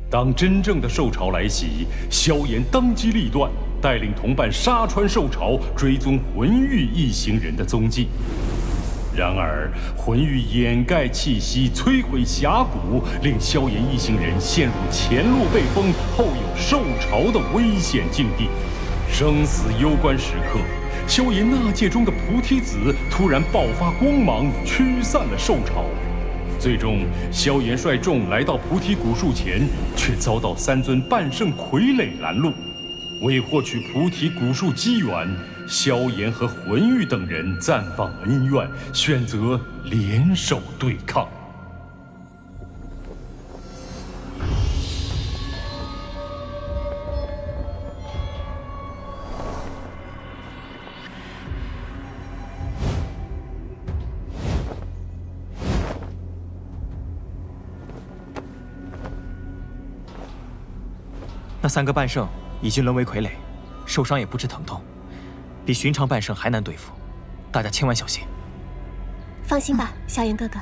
当真正的兽潮来袭，萧炎当机立断，带领同伴杀穿兽潮，追踪魂域一行人的踪迹。然而，魂域掩盖气息，摧毁峡谷，令萧炎一行人陷入前路被封，后有兽潮的危险境地。生死攸关时刻，萧炎纳戒中的菩提子突然爆发光芒，驱散了兽潮。最终，萧炎率众来到菩提古树前，却遭到3尊半圣傀儡拦路。为获取菩提古树机缘，萧炎和魂玉等人暂放恩怨，选择联手对抗。那3个半圣已经沦为傀儡，受伤也不知疼痛，比寻常半圣还难对付，大家千万小心。放心吧，萧炎哥哥。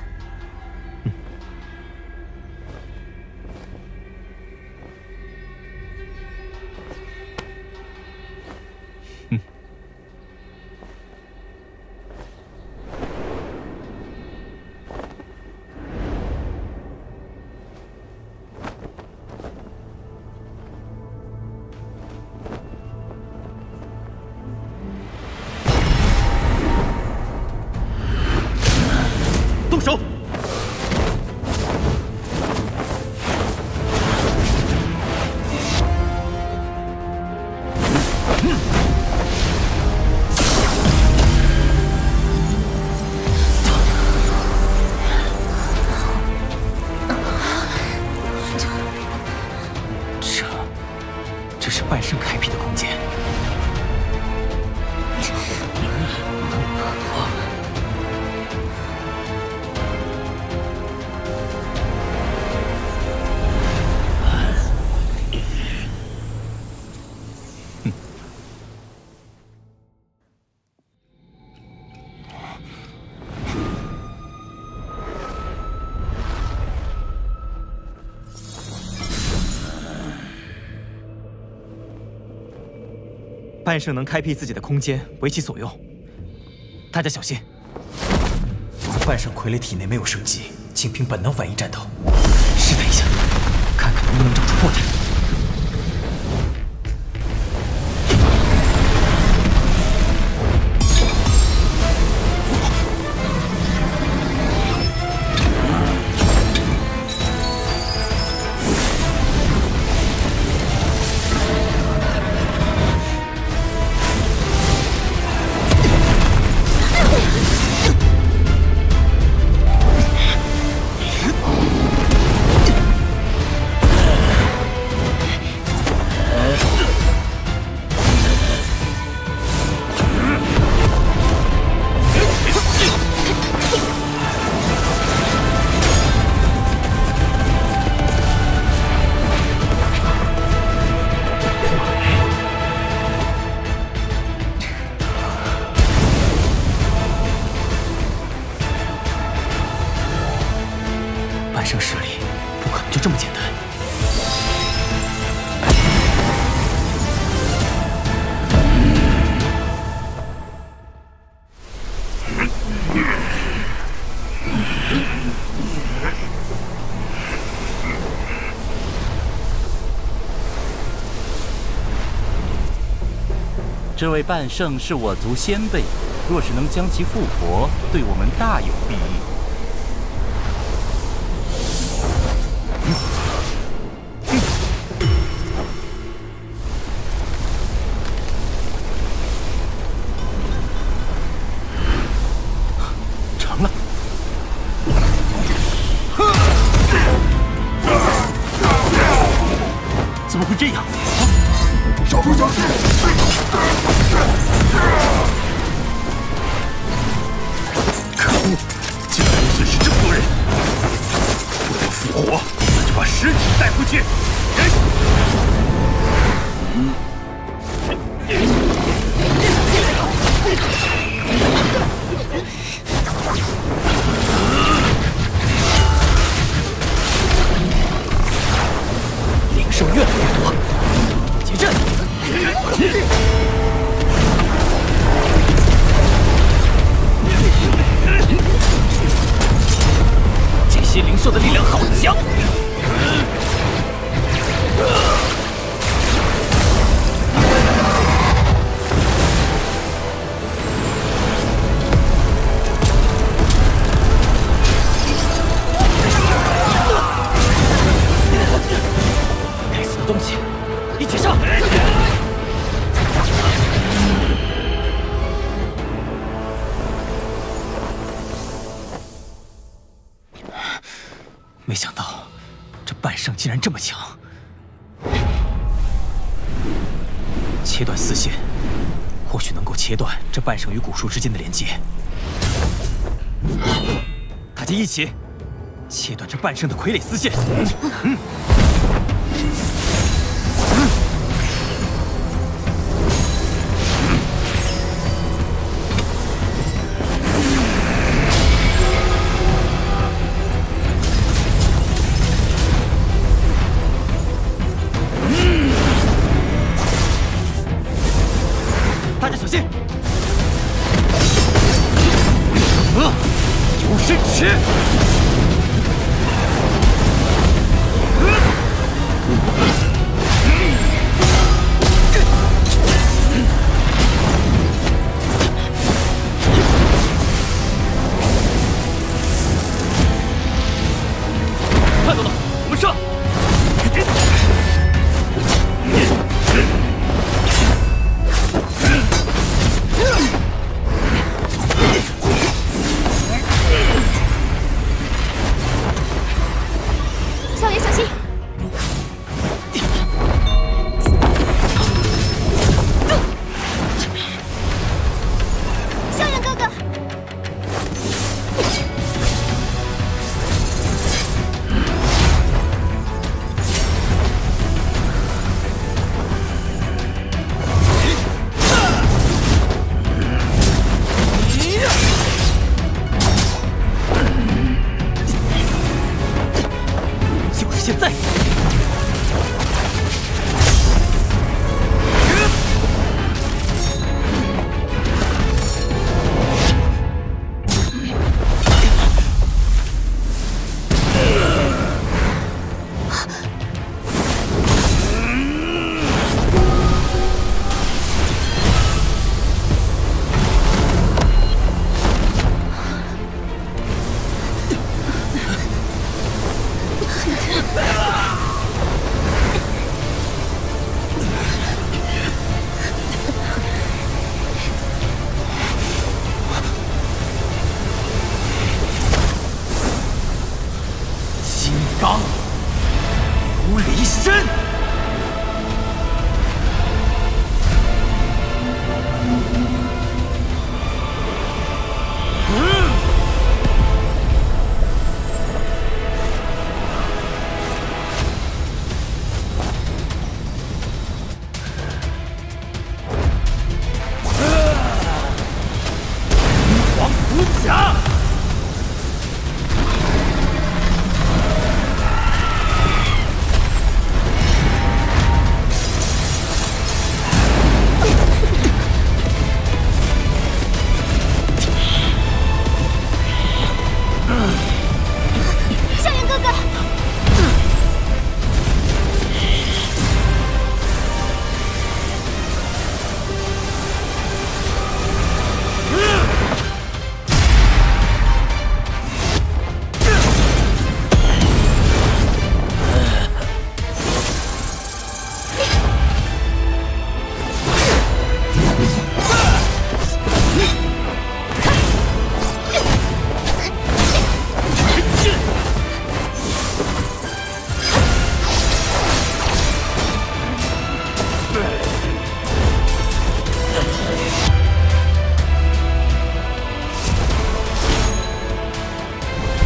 动手！这是半圣开辟的空间。半圣能开辟自己的空间，为其所用。大家小心！半圣傀儡体内没有生机，仅凭本能反应战斗。试探一下，看看能不能找出破绽。半圣实力不可能就这么简单。这位半圣是我族先辈，若是能将其复活，对我们大有裨益。成了！怎么会这样？少主小心！可恶！竟然能损失这么多人！若要复活，那就把尸体带回去。灵兽的力量好强！该死的东西，一起上！没想到，这半圣竟然这么强！切断丝线，或许能够切断这半圣与古树之间的连接。大家一起切断这半圣的傀儡丝线！大家小心！幽深池！看到了，我们上！萧炎小心！萧炎哥哥，就是现在！金刚无离身。黄虎甲。萧炎哥哥，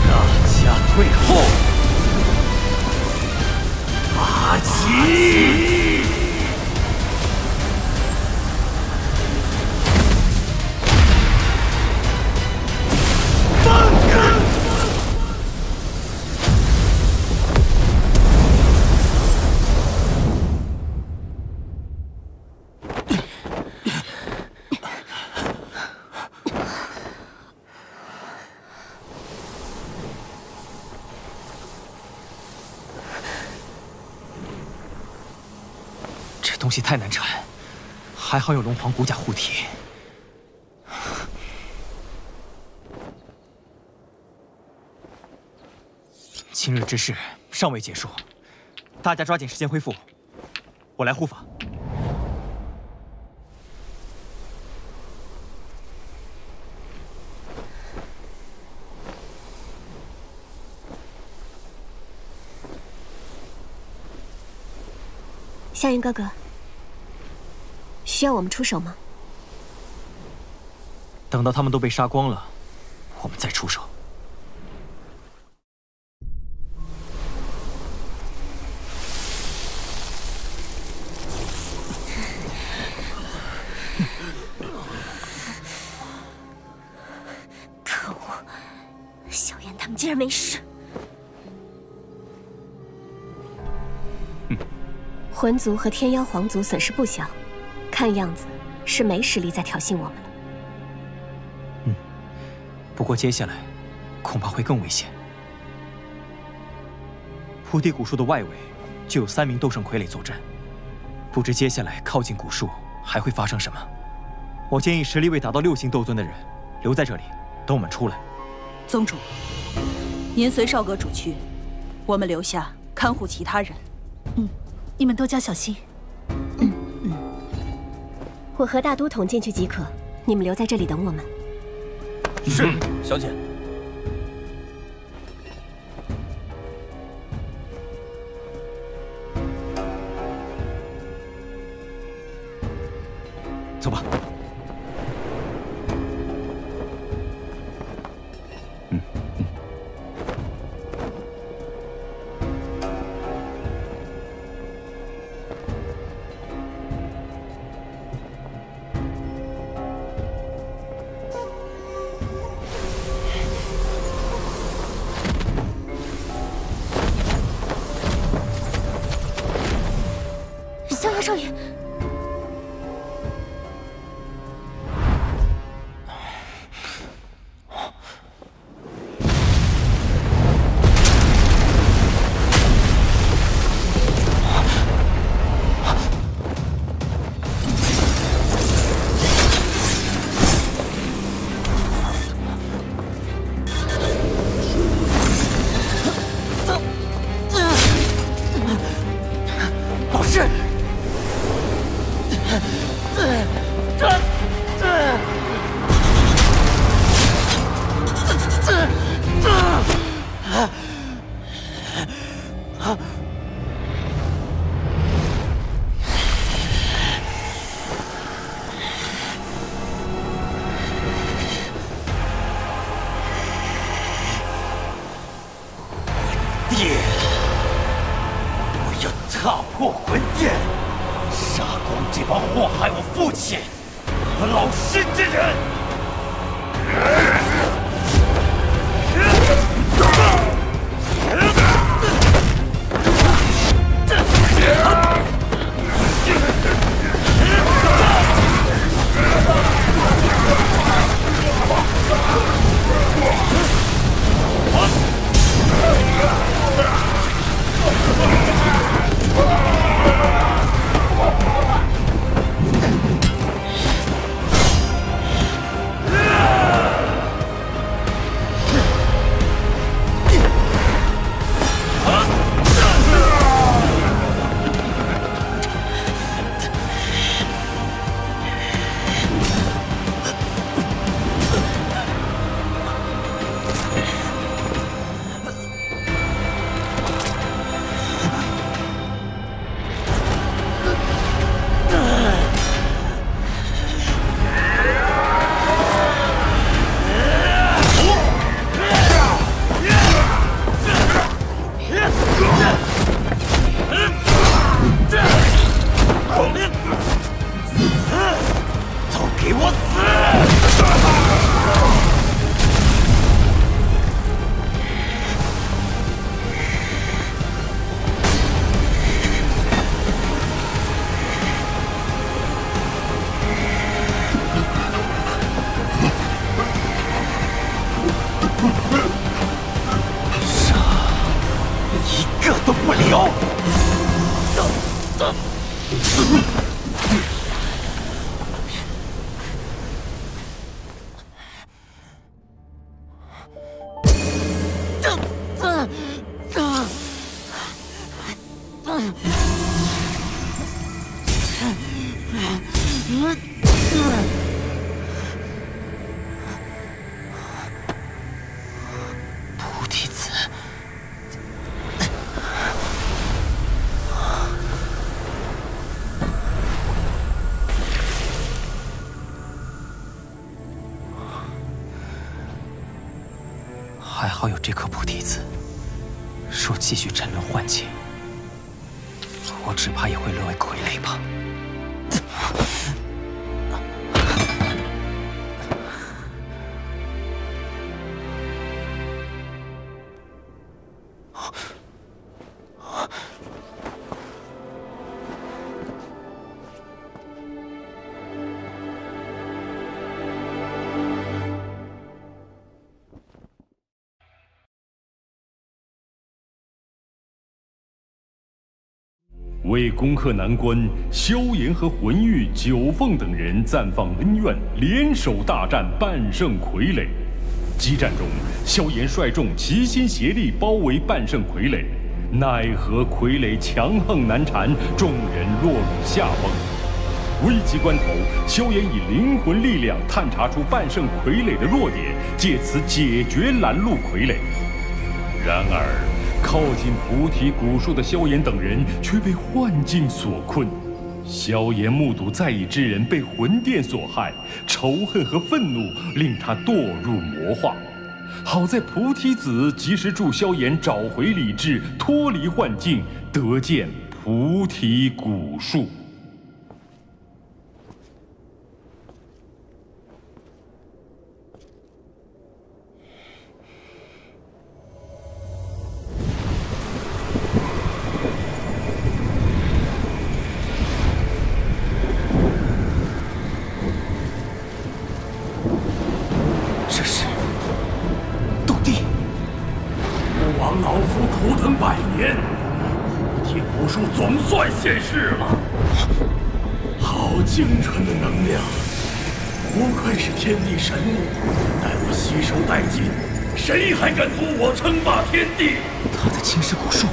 大家退后！阿奇！放开！东西太难缠，还好有龙皇骨甲护体。今日之事尚未结束，大家抓紧时间恢复，我来护法。夏云哥哥，需要我们出手吗？等到他们都被杀光了，我们再出手。可恶，萧炎他们竟然没事。魂族和天妖皇族损失不小，看样子是没实力再挑衅我们了。不过接下来恐怕会更危险。菩提古树的外围就有3名斗圣傀儡坐镇，不知接下来靠近古树还会发生什么。我建议实力未达到6星斗尊的人留在这里，等我们出来。宗主，您随少阁主去，我们留下看护其他人。你们多加小心。我和大都统进去即可，你们留在这里等我们。是，小姐。走吧。萧炎少爷，老师。爹，我要踏破魂殿，杀光这帮祸害我父亲和老师之人！都不留！菩提子，还好有这颗菩提子。若继续沉沦幻境，我只怕也会沦为傀儡吧。为攻克难关，萧炎和魂玉、九凤等人暂放恩怨，联手大战半圣傀儡。激战中，萧炎率众齐心协力包围半圣傀儡，奈何傀儡强横难缠，众人落入下风。危急关头，萧炎以灵魂力量探查出半圣傀儡的弱点，借此解决拦路傀儡。然而，靠近菩提古树的萧炎等人却被幻境所困。萧炎目睹在意之人被魂殿所害，仇恨和愤怒令他堕入魔化。好在菩提子及时助萧炎找回理智，脱离幻境，得见菩提古树。总算现世了，好精纯的能量，不愧是天地神物。待我吸收殆尽，谁还敢阻我称霸天地？他在侵蚀古树，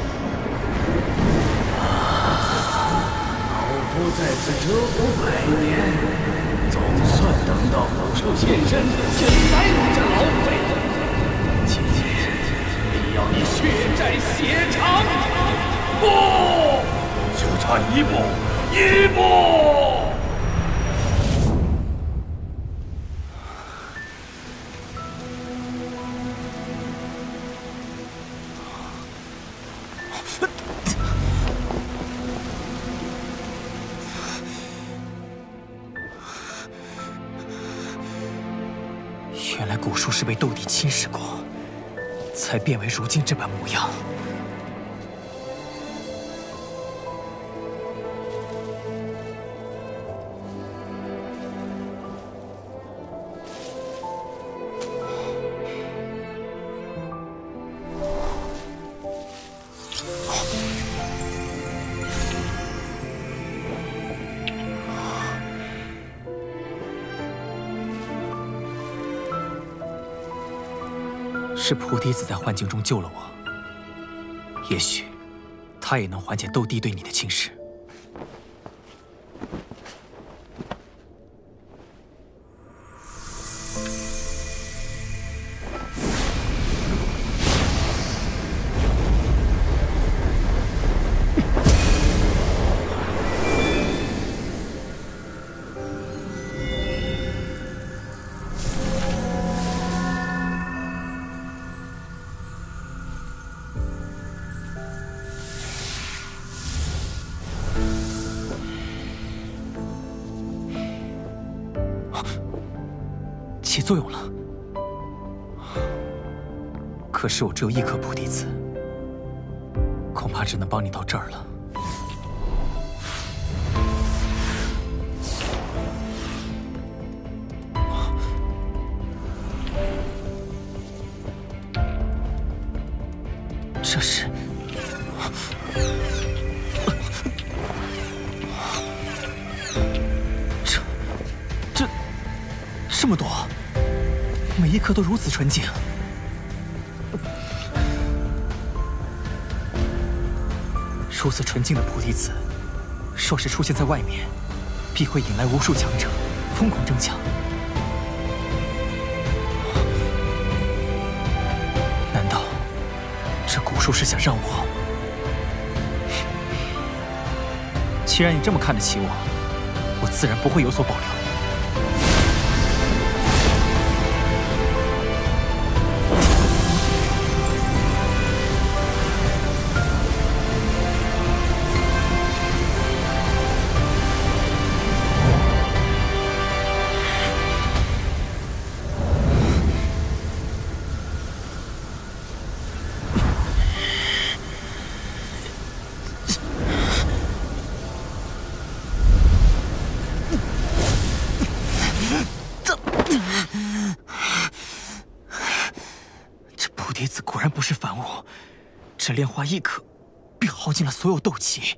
老夫在此蛰伏100年，总算等到古兽现身，请来我这老匪。今天必要你血债血偿！不！就差一步，一步！原来古树是被斗帝侵蚀过，才变为如今这般模样。是菩提子在幻境中救了我，也许他也能缓解斗帝对你的侵蚀。起作用了，可是我只有一颗菩提子，恐怕只能帮你到这儿了。这是……这么多，每一颗都如此纯净。如此纯净的菩提子，若是出现在外面，必会引来无数强者疯狂争抢。难道这古树是想让我？既然你这么看得起我，我自然不会有所保留。 菩提子果然不是凡物，这炼化一颗，便耗尽了所有斗气。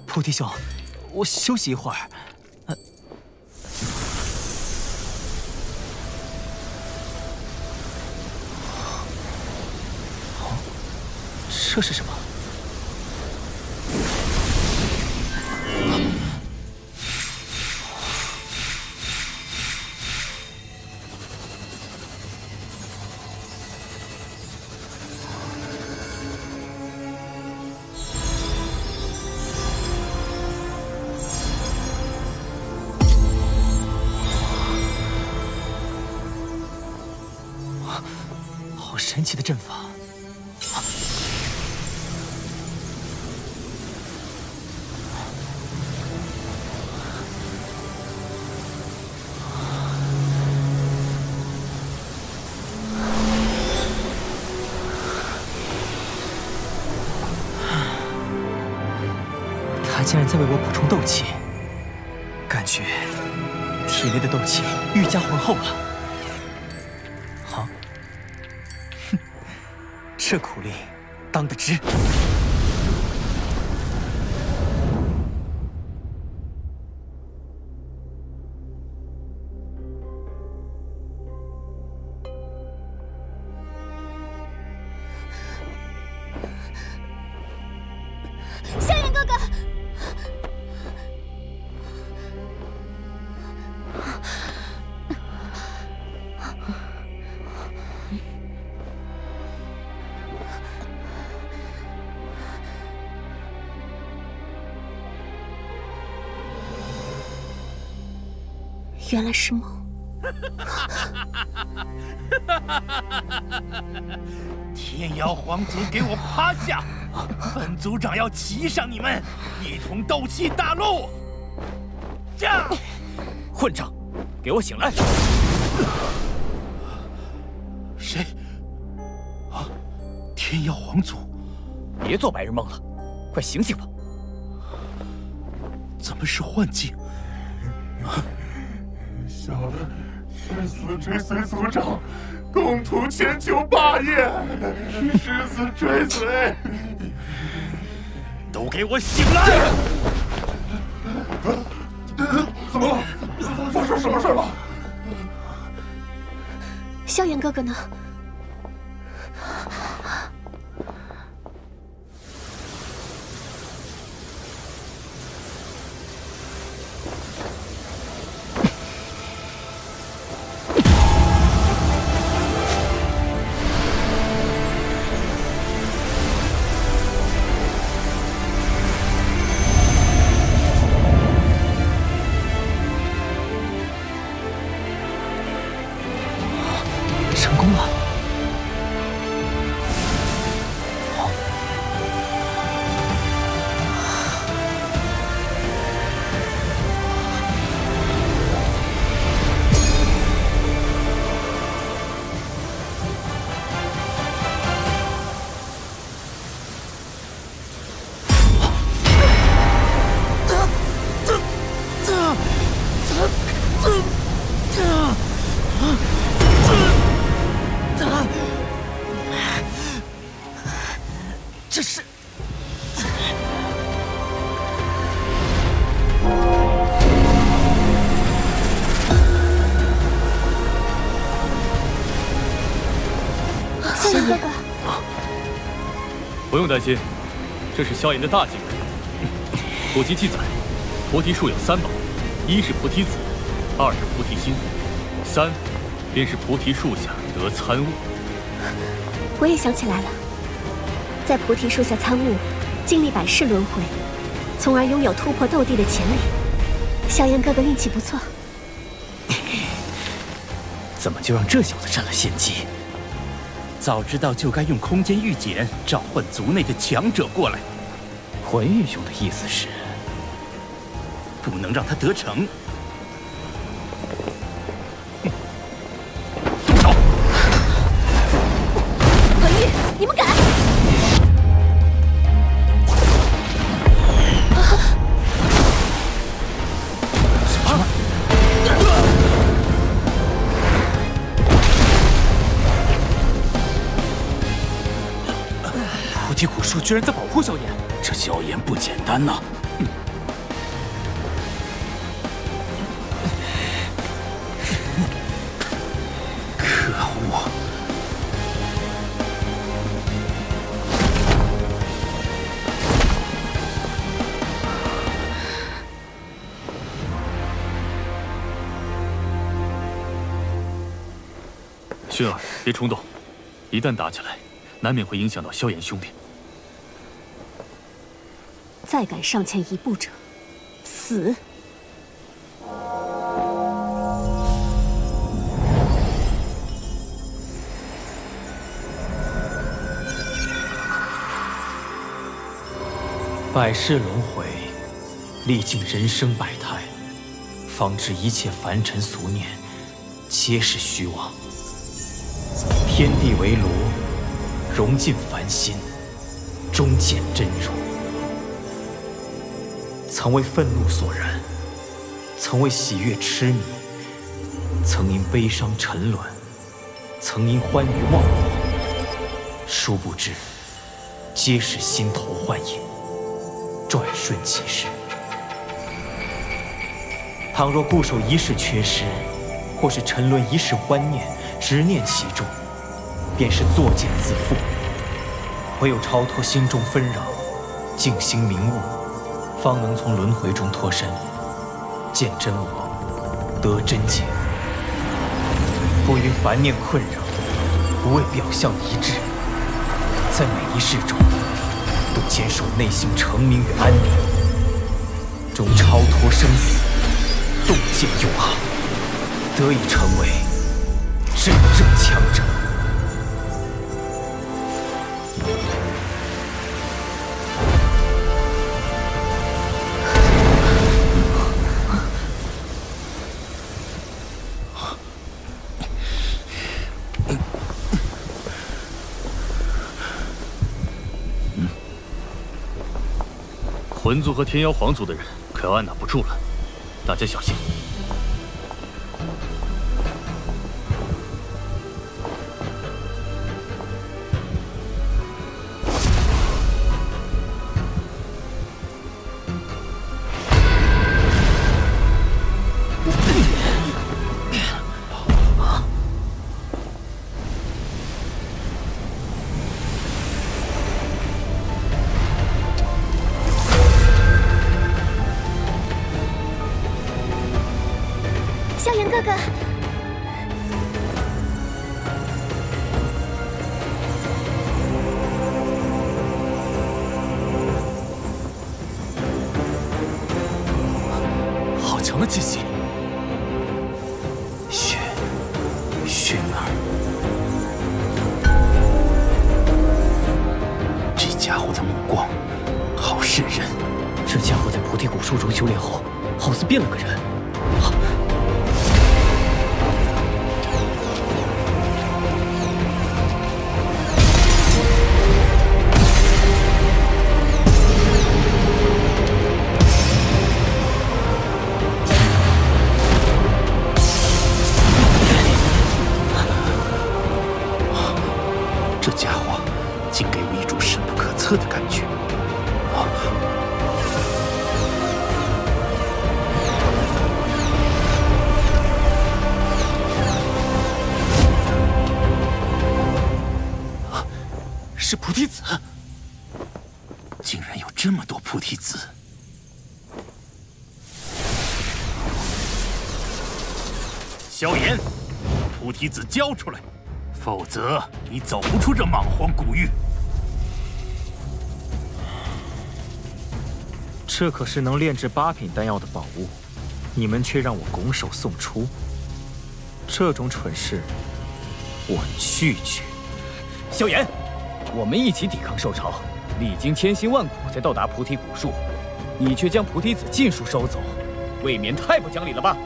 菩提兄，我休息一会儿。这是什么？ 好神奇的阵法！他竟然在为我补充斗气，感觉体内的斗气愈加浑厚了。 这苦力当得值。萧炎哥哥，原来是梦。天妖皇族，给我趴下！本族长要骑上你们，一同斗气大陆！驾！混账！给我醒来！谁？啊！天妖皇族！别做白日梦了，快醒醒吧！怎么是幻境？小的誓死追随族长，共图千秋霸业，誓死追随。都给我醒来！怎么了？发生什么事了？萧炎哥哥呢？成功了！不用担心，这是萧炎的大忌讳。古籍记载，菩提树有3宝，一是菩提子，二是菩提心，三便是菩提树下得参悟。我也想起来了，在菩提树下参悟，经历百世轮回，从而拥有突破斗帝的潜力。萧炎哥哥运气不错。怎么就让这小子占了先机？早知道就该用空间御简召唤族内的强者过来。魂玉兄的意思是，不能让他得逞。动手！魂玉，你们敢！菩提古树居然在保护萧炎，这萧炎不简单呐！可恶！薰儿，别冲动，一旦打起来，难免会影响到萧炎兄弟。再敢上前一步者，死！百世轮回，历尽人生百态，方知一切凡尘俗念，皆是虚妄。天地为炉，融尽凡心，终见真如。曾为愤怒所燃，曾为喜悦痴迷，曾因悲伤沉沦，曾因欢愉忘我。殊不知，皆是心头幻影，转瞬即逝。倘若固守一世缺失，或是沉沦一世欢念，执念其中，便是作茧自缚。唯有超脱心中纷扰，静心明悟，方能从轮回中脱身，见真我，得真解。不因凡念困扰，不为表象一致，在每一世中，都坚守内心澄明与安宁，终超脱生死，洞见永恒，得以成为真正强者。魂族和天妖皇族的人可要按捺不住了，大家小心。萧炎哥哥，好强的气息！薰儿，这家伙的目光好渗人。这家伙在菩提古树中修炼后，好似变了个人。这家伙竟给我一种深不可测的感觉。提子。萧炎，菩提子交出来，否则你走不出这莽荒古域。这可是能炼制8品丹药的宝物，你们却让我拱手送出，这种蠢事，我拒绝。萧炎，我们一起抵抗兽潮，历经千辛万苦才到达菩提古树，你却将菩提子尽数收走，未免太不讲理了吧？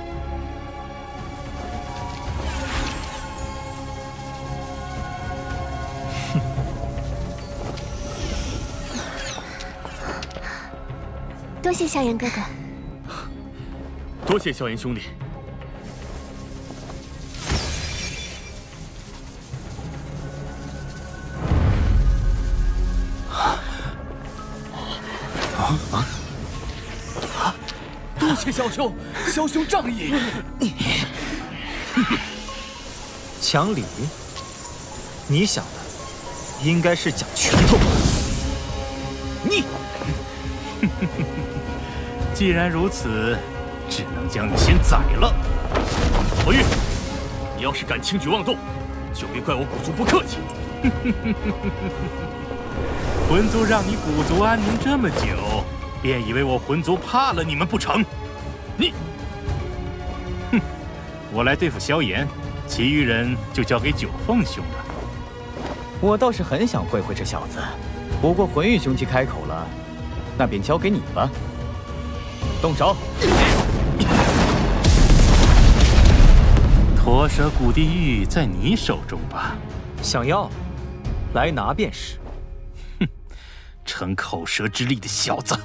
多谢萧炎哥哥。多谢萧炎兄弟。多谢萧兄，萧兄仗义。讲理？你想的应该是讲拳头吧？你。既然如此，只能将你先宰了。何玉，你要是敢轻举妄动，就别怪我古族不客气。魂族让你古族安宁这么久，便以为我魂族怕了你们不成？你，哼！我来对付萧炎，其余人就交给九凤兄了。我倒是很想会会这小子，不过魂玉兄既开口了，那便交给你吧。动手！驼蛇古地狱在你手中吧，想要，来拿便是。哼，逞口舌之力的小子！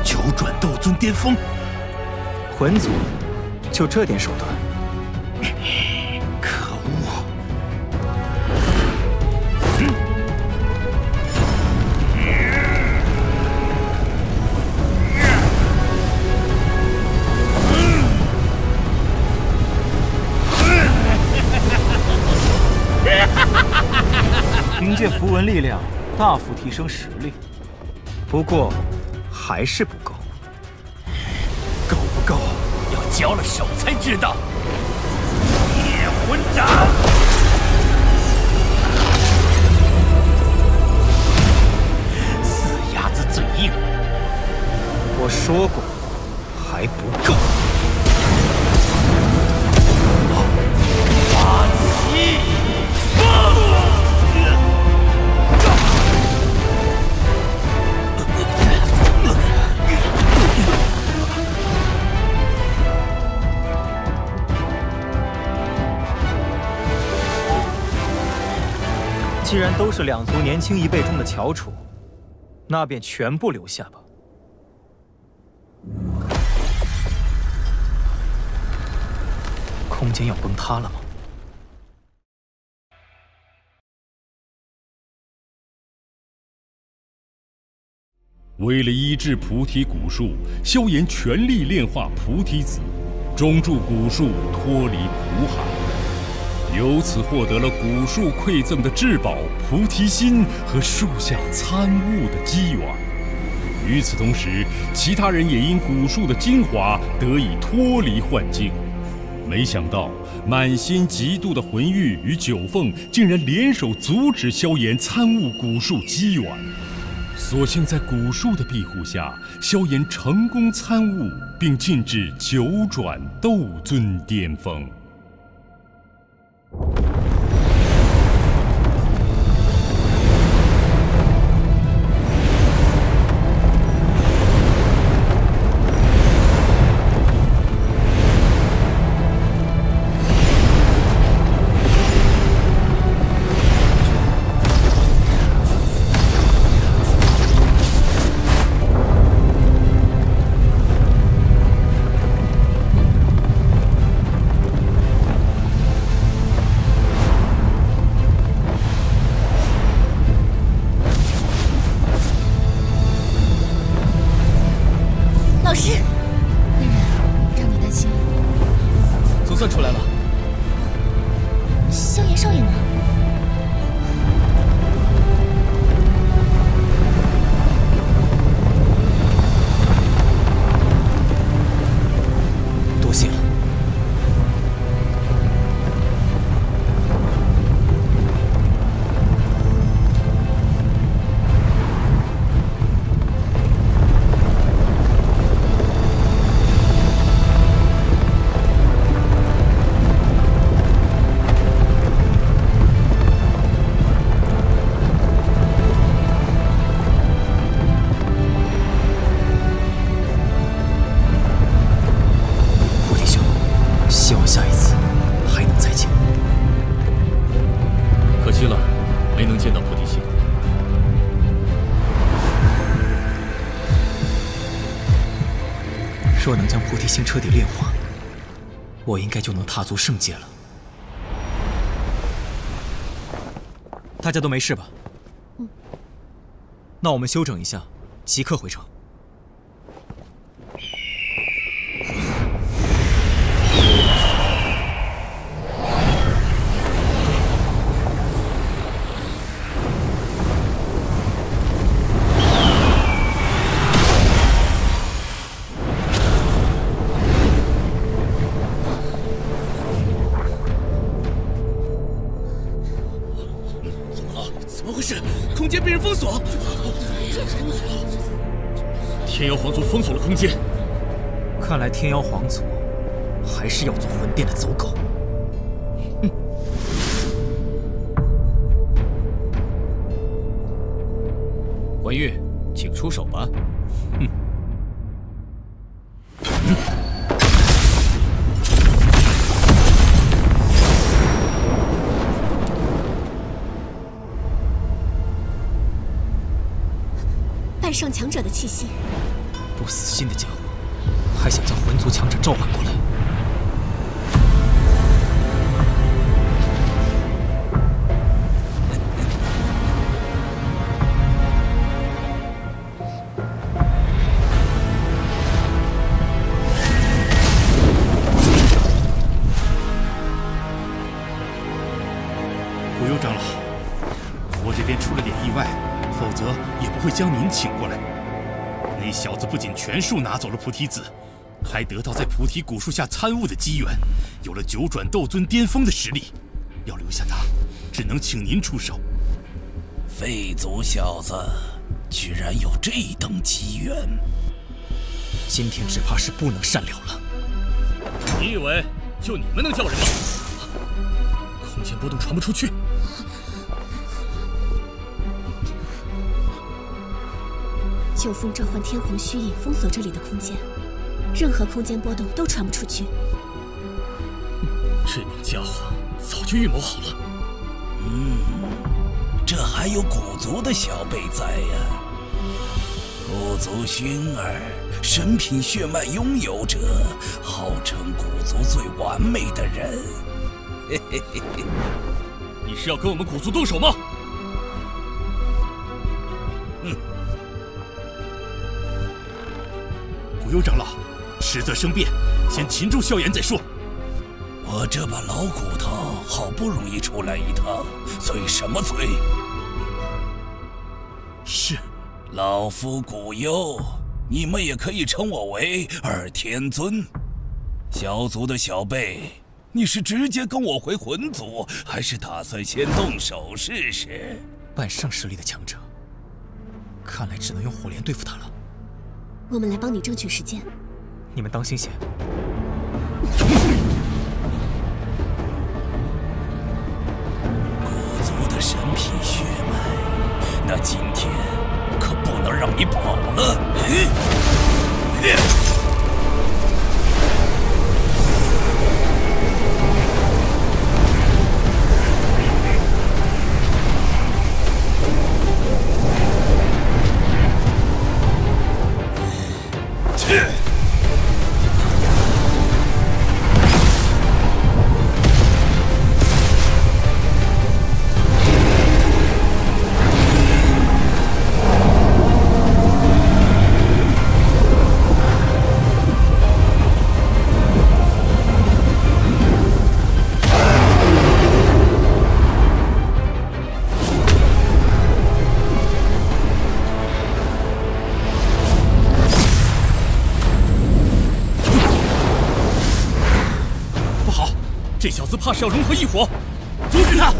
九转斗尊巅峰，魂族就这点手段？可恶！凭借符文力量大幅提升实力，不过还是不够。够不够？要交了手才知道。灭魂掌！死鸭子嘴硬。我说过，还不够。发起！既然都是两族年轻一辈中的翘楚，那便全部留下吧。空间要崩塌了吗？为了医治菩提古树，萧炎全力炼化菩提子，终助古树脱离苦海。由此获得了古树馈赠的至宝菩提心和树下参悟的机缘。与此同时，其他人也因古树的精华得以脱离幻境。没想到，满心嫉妒的魂玉与九凤竟然联手阻止萧炎参悟古树机缘。所幸在古树的庇护下，萧炎成功参悟，并进至九转斗尊巅峰。出来了。萧炎少爷呢？多谢了。希望下一次还能再见。可惜了，没能见到菩提心。若能将菩提心彻底炼化，我应该就能踏足圣界了。大家都没事吧？那我们休整一下，即刻回城。怎么回事？空间被人封锁！天妖皇族封锁了空间。看来天妖皇族还是要做魂殿的走狗。哼！魂玉，请出手吧。哼！半圣强者的气息，不死心的家伙，还想将魂族强者召唤过来。古幽长老，我这边出了点意外。否则也不会将您请过来。那小子不仅全数拿走了菩提子，还得到在菩提古树下参悟的机缘，有了九转斗尊巅峰的实力。要留下他，只能请您出手。废族小子，居然有这等机缘！今天只怕是不能善了了。你以为就你们能叫人吗？空间波动传不出去。九凤召唤天皇虚影封锁这里的空间，任何空间波动都传不出去。这帮家伙早就预谋好了。这还有古族的小辈在呀。古族熏儿，神品血脉拥有者，号称古族最完美的人。嘿嘿嘿嘿。你是要跟我们古族动手吗？古幽长老，实则生变，先擒住萧炎再说。我这把老骨头好不容易出来一趟，嘴什么嘴？是，老夫古幽，你们也可以称我为二天尊。小族的小辈，你是直接跟我回魂族，还是打算先动手试试？半圣实力的强者，看来只能用火莲对付他了。我们来帮你争取时间。你们当心些。古族的神品血脉，那今天可不能让你跑了。这小子怕是要融合异火，阻止他！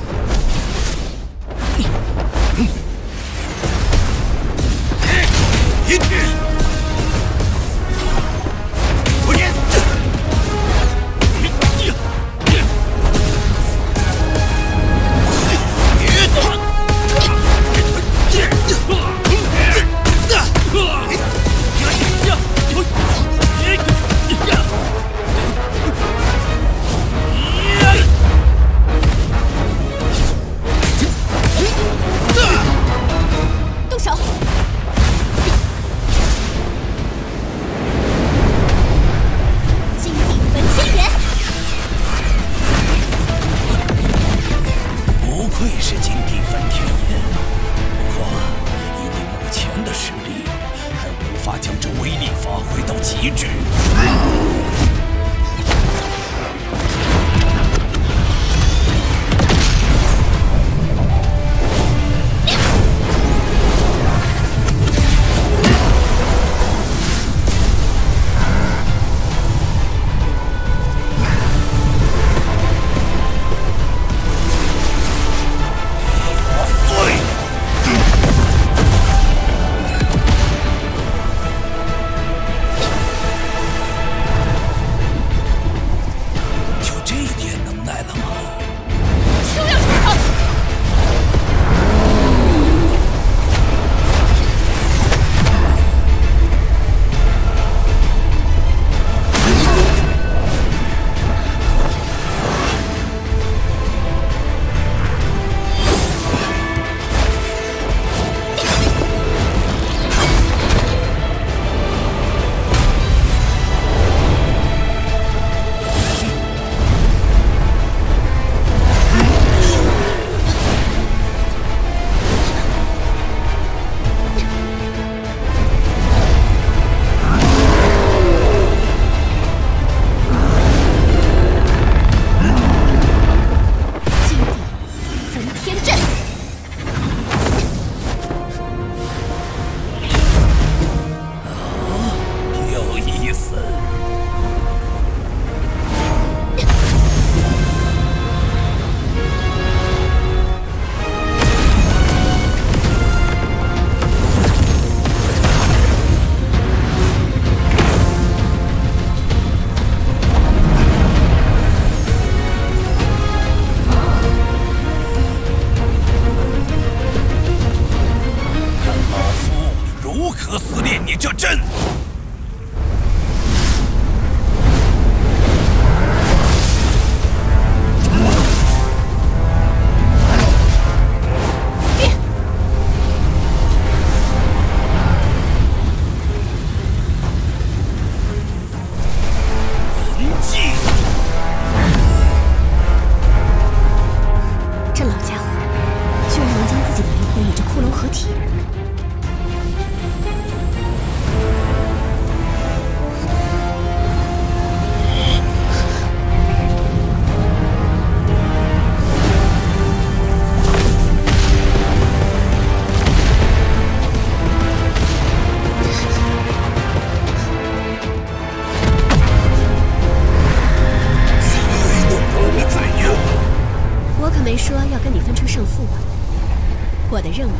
我的任务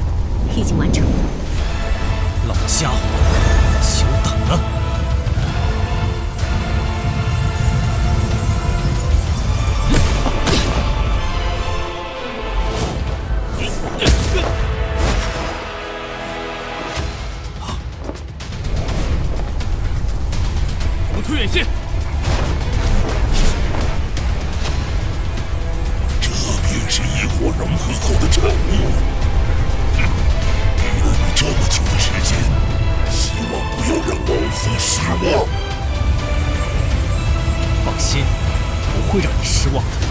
已经完成了。老家伙，久等了。我推远线。 是异火融合后的产物。给了你这么久的时间，希望不要让王妃失望。放心，不会让你失望的。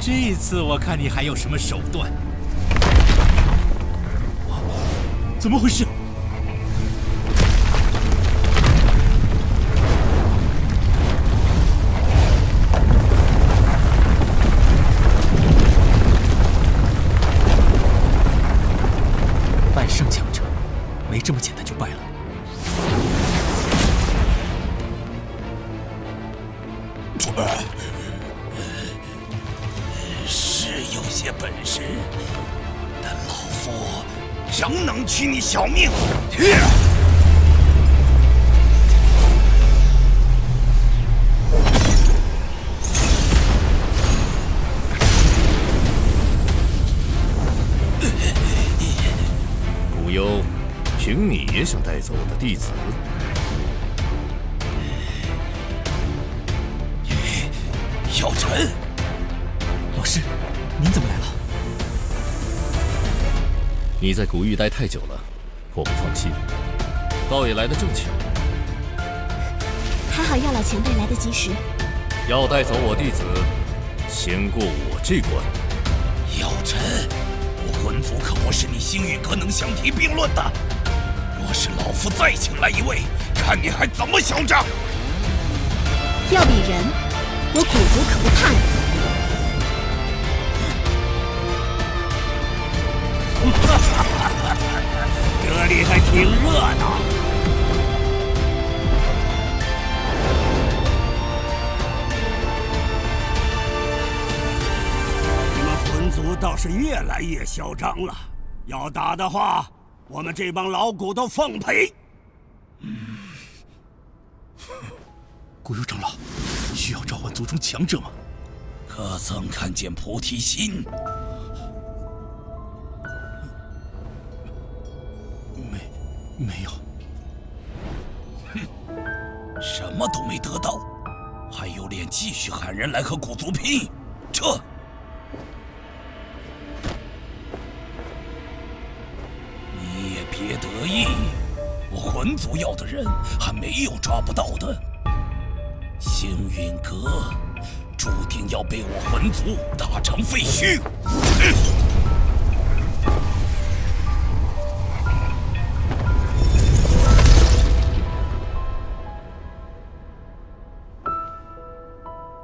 这次我看你还有什么手段？怎么回事？败胜强者，没这么简单就败了。是有些本事，但老夫仍能取你小命。古幽，凭你也想带走我的弟子？药尘，老师，您怎么来了？你在古域待太久了，我不放心。倒也来得正巧。还好药老前辈来得及时。要带走我弟子，先过我这关。药尘，我魂族可不是你星陨阁能相提并论的。若是老夫再请来一位，看你还怎么嚣张！要比人，我古族可不怕你。这里还挺热闹。你们魂族倒是越来越嚣张了。要打的话，我们这帮老骨头奉陪。古幽长老，需要召唤族中强者吗？可曾看见菩提心？没有。什么都没得到，还有脸继续喊人来和古族拼？撤！你也别得意，我魂族要的人还没有抓不到的。星陨阁注定要被我魂族打成废墟。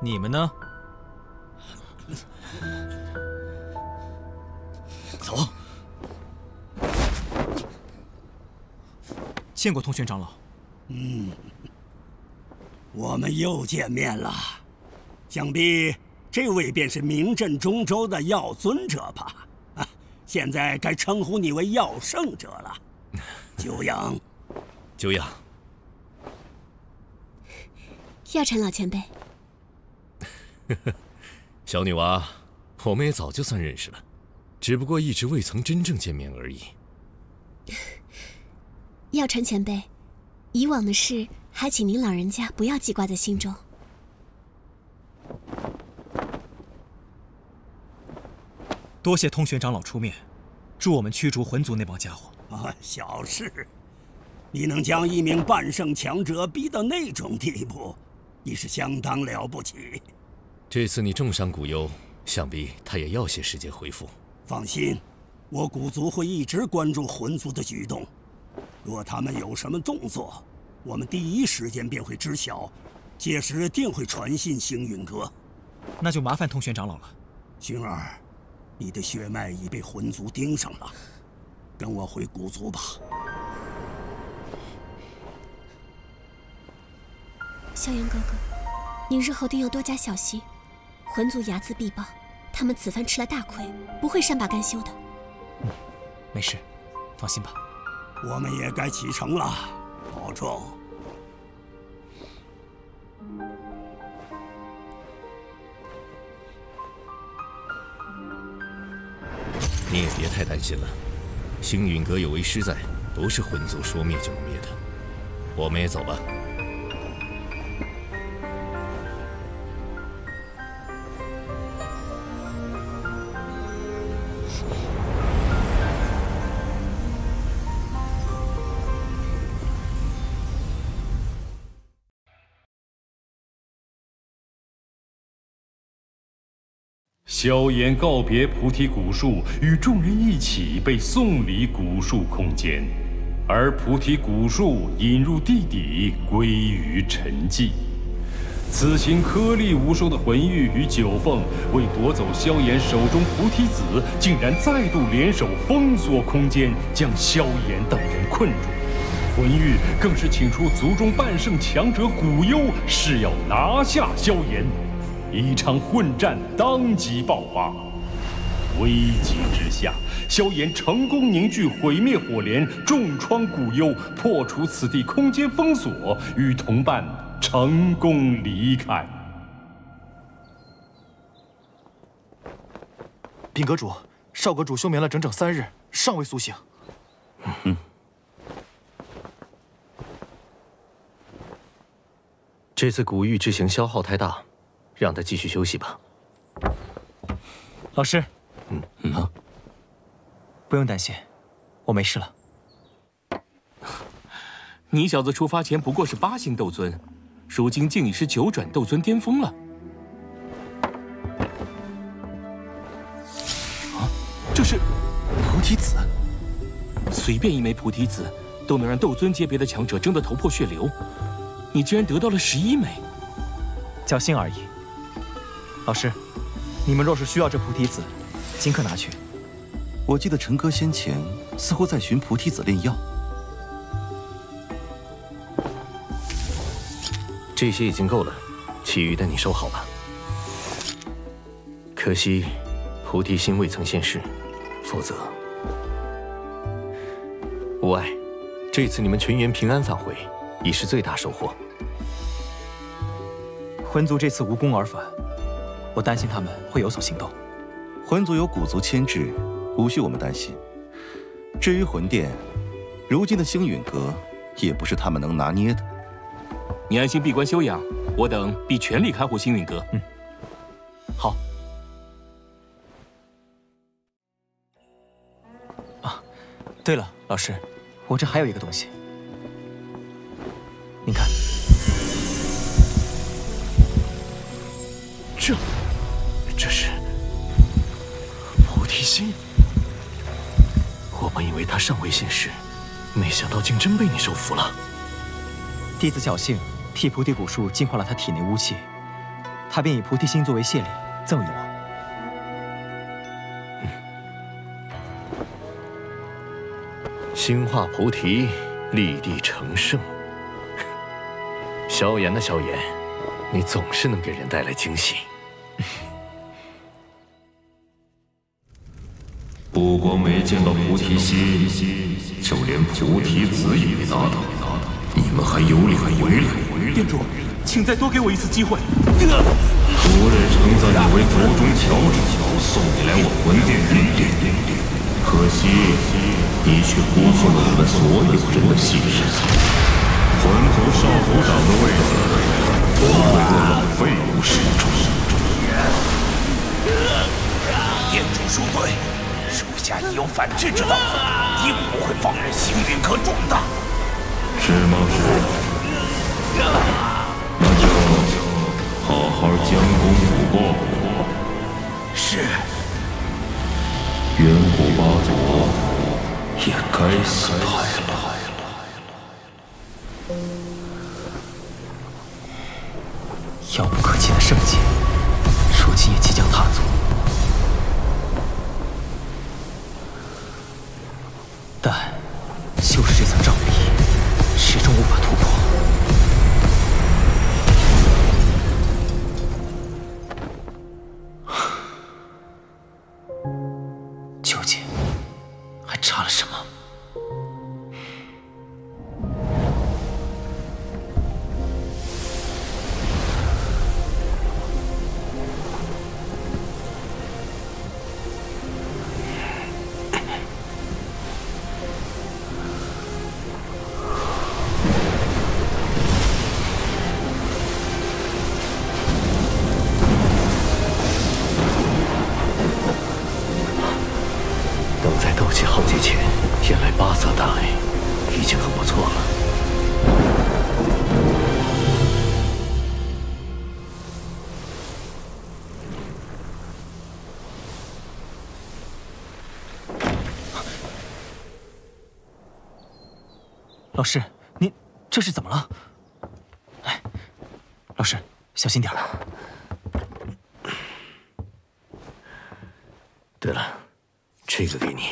你们呢？走。见过通玄长老。我们又见面了。想必这位便是名震中州的药尊者吧？啊，现在该称呼你为药圣者了。久仰。久仰。药尘老前辈。小女娃，我们也早就算认识了，只不过一直未曾真正见面而已。药尘前辈，以往的事还请您老人家不要记挂在心中。多谢通玄长老出面，助我们驱逐魂族那帮家伙。啊，小事，你能将一名半圣强者逼到那种地步，已是相当了不起。这次你重伤古幽，想必他也要些时间恢复。放心，我古族会一直关注魂族的举动，若他们有什么动作，我们第一时间便会知晓，届时定会传信星陨阁。那就麻烦通玄长老了。薰儿，你的血脉已被魂族盯上了，跟我回古族吧。萧炎哥哥，您日后定要多加小心。魂族睚眦必报，他们此番吃了大亏，不会善罢甘休的。没事，放心吧。我们也该启程了，保重。你也别太担心了，星陨阁有为师在，不是魂族说灭就能灭的。我们也走吧。萧炎告别菩提古树，与众人一起被送离古树空间，而菩提古树引入地底，归于沉寂。此行颗粒无收的魂玉与九凤，为夺走萧炎手中菩提子，竟然再度联手封锁空间，将萧炎等人困住。魂玉更是请出族中半圣强者古幽，誓要拿下萧炎。一场混战当即爆发。危急之下，萧炎成功凝聚毁灭火莲，重创古幽，破除此地空间封锁，与同伴成功离开。禀阁主，少阁主休眠了整整3日，尚未苏醒。这次古玉之行消耗太大，让他继续休息吧。老师，不用担心，我没事了。你小子出发前不过是8星斗尊，如今竟已是9转斗尊巅峰了。啊，这是菩提子。随便一枚菩提子，都能让斗尊级别的强者争得头破血流。你竟然得到了11枚，侥幸而已。老师，你们若是需要这菩提子，尽可拿去。我记得陈哥先前似乎在寻菩提子炼药。这些已经够了，其余的你收好吧。可惜菩提心未曾现世，否则无碍。这次你们全员平安返回，已是最大收获。魂族这次无功而返，我担心他们会有所行动。魂族有古族牵制，无需我们担心。至于魂殿，如今的星陨阁也不是他们能拿捏的。你安心闭关休养，我等必全力看护星陨阁。好。啊，对了，老师，我这还有一个东西，您看。这是菩提心。我本以为他尚未现世，没想到竟真被你收服了。弟子侥幸替菩提古树净化了他体内污气，他便以菩提心作为谢礼赠予我。心化菩提，立地成圣。萧炎的萧炎，你总是能给人带来惊喜。不光没见到菩提心，就连菩提子也没拿到，你们还有脸回来？店主，请再多给我一次机会。昨日称赞你为族中翘楚，送你来我魂殿历练，可惜你却辜负了我们所有人的信任。魂族少族长的位子，总会落到废物手中。店主恕罪。属下已有反制之道，定不会放任星陨阁壮大。是吗？那就好好将功补过。是。远古八族也该洗牌了。遥不可及的圣境，如今也即将踏足。但就是这层障壁，始终无法突破。究竟还差了什么？老师，您这是怎么了？哎，老师，小心点儿。对了，这个给你。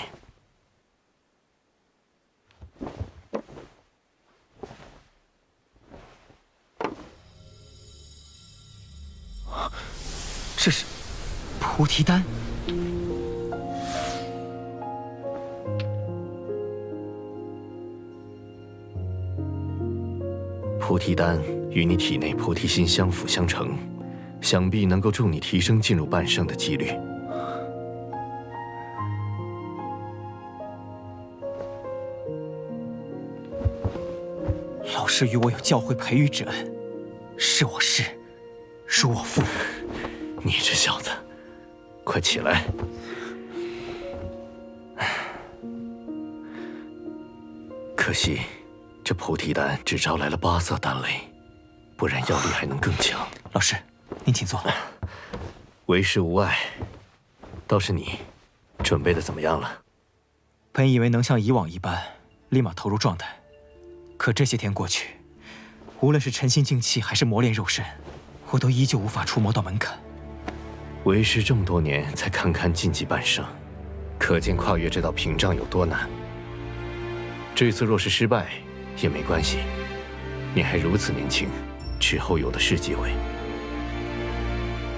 这是菩提丹。菩提丹与你体内菩提心相辅相成，想必能够助你提升进入半圣的几率。老师与我有教诲培育之恩，是我师，如我父。你这小子，快起来！可惜，这菩提丹只招来了8色丹雷，不然药力还能更强。老师，您请坐。为师无碍，倒是你，准备的怎么样了？本以为能像以往一般，立马投入状态，可这些天过去，无论是沉心静气，还是磨练肉身，我都依旧无法触摸到门槛。为师这么多年才堪堪晋级半圣，可见跨越这道屏障有多难。这次若是失败也没关系，你还如此年轻，之后有的是机会。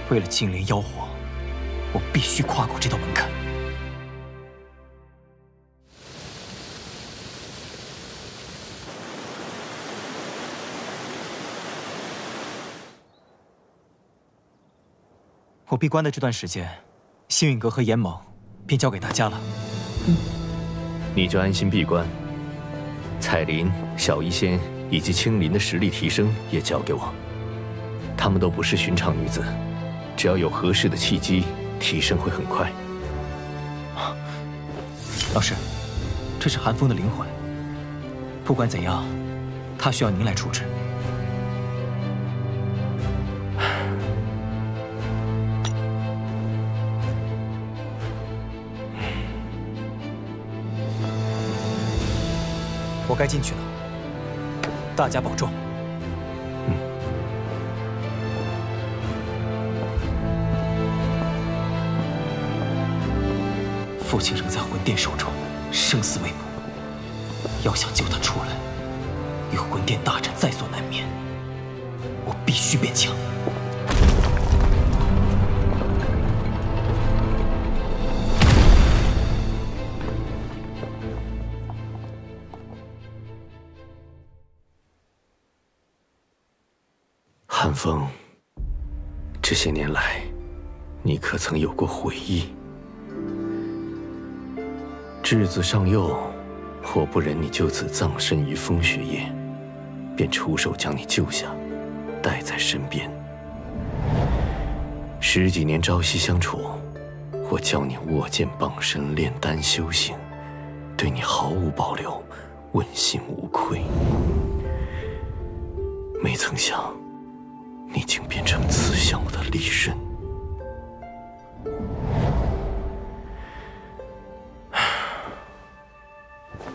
为了净莲妖火，我必须跨过这道门槛。我闭关的这段时间，星陨阁和炎盟便交给大家了。你就安心闭关。彩琳、小医仙以及青林的实力提升也交给我。她们都不是寻常女子，只要有合适的契机，提升会很快。老师，这是寒风的灵魂，不管怎样，他需要您来处置。我该进去了，大家保重。父亲仍在魂殿守中，生死未卜。要想救他出来，与魂殿大战在所难免。我必须变强。寒风，这些年来，你可曾有过悔意？稚子尚幼，我不忍你就此葬身于风雪夜，便出手将你救下，带在身边。10几年朝夕相处，我教你握剑傍身，炼丹修行，对你毫无保留，问心无愧。没曾想，你竟变成刺向我的利刃。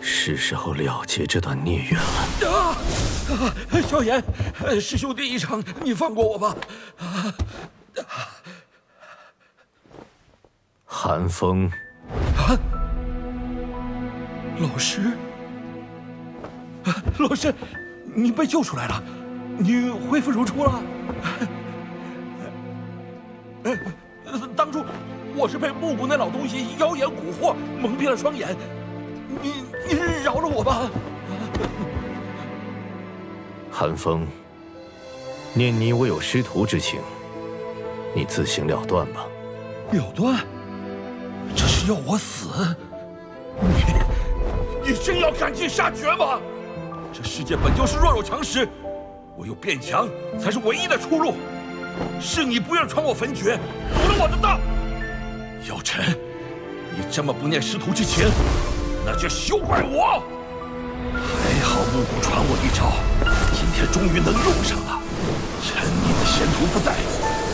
是时候了结这段孽缘了。萧炎，师兄弟一场，你放过我吧。寒风。啊！老师，老师，你被救出来了，你恢复如初了。当初我是被木谷那老东西妖言蛊惑，蒙蔽了双眼。你饶了我吧！寒风，念你我有师徒之情，你自行了断吧。了断？这是要我死？你真要赶尽杀绝吗？这世界本就是弱肉强食，唯有变强才是唯一的出路。是你不愿闯我坟穴，夺了我的道。姚晨，你这么不念师徒之情，那就休怪我！还好木谷传我一招，今天终于能用上了。趁你的仙徒不在，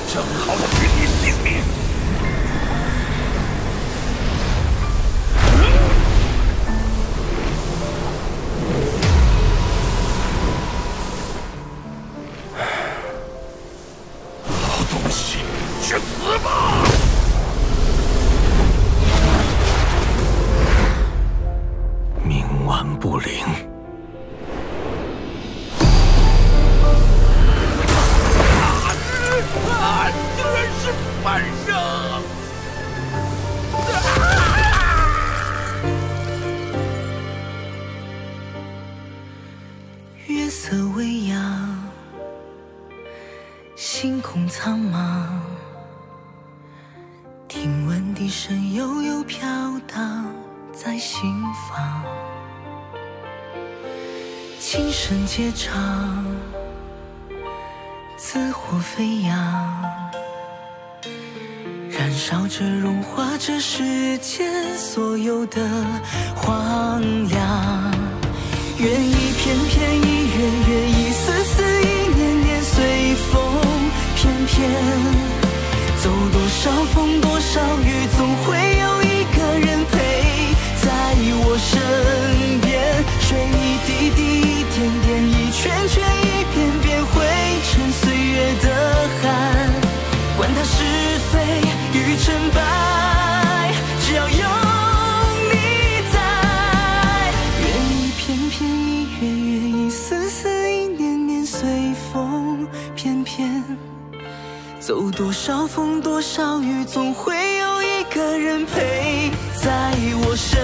正好取你性命。竟然是半生！月色微扬，星空苍茫，听闻笛声悠悠飘荡在心房，琴声接唱，紫火飞扬，燃烧着融化这世间所有的荒凉。愿一片片，一月月，一丝丝，一年年，随风翩翩。走多少风，多少雨，总会有一个人陪在我身边。水一滴滴，一点点，一圈圈，一遍遍，汇成岁月的汗。管它是非与成败，只要有你在。愿一片片，一月月，一丝丝，一年年，随风翩翩。走多少风，多少雨，总会有一个人陪在我身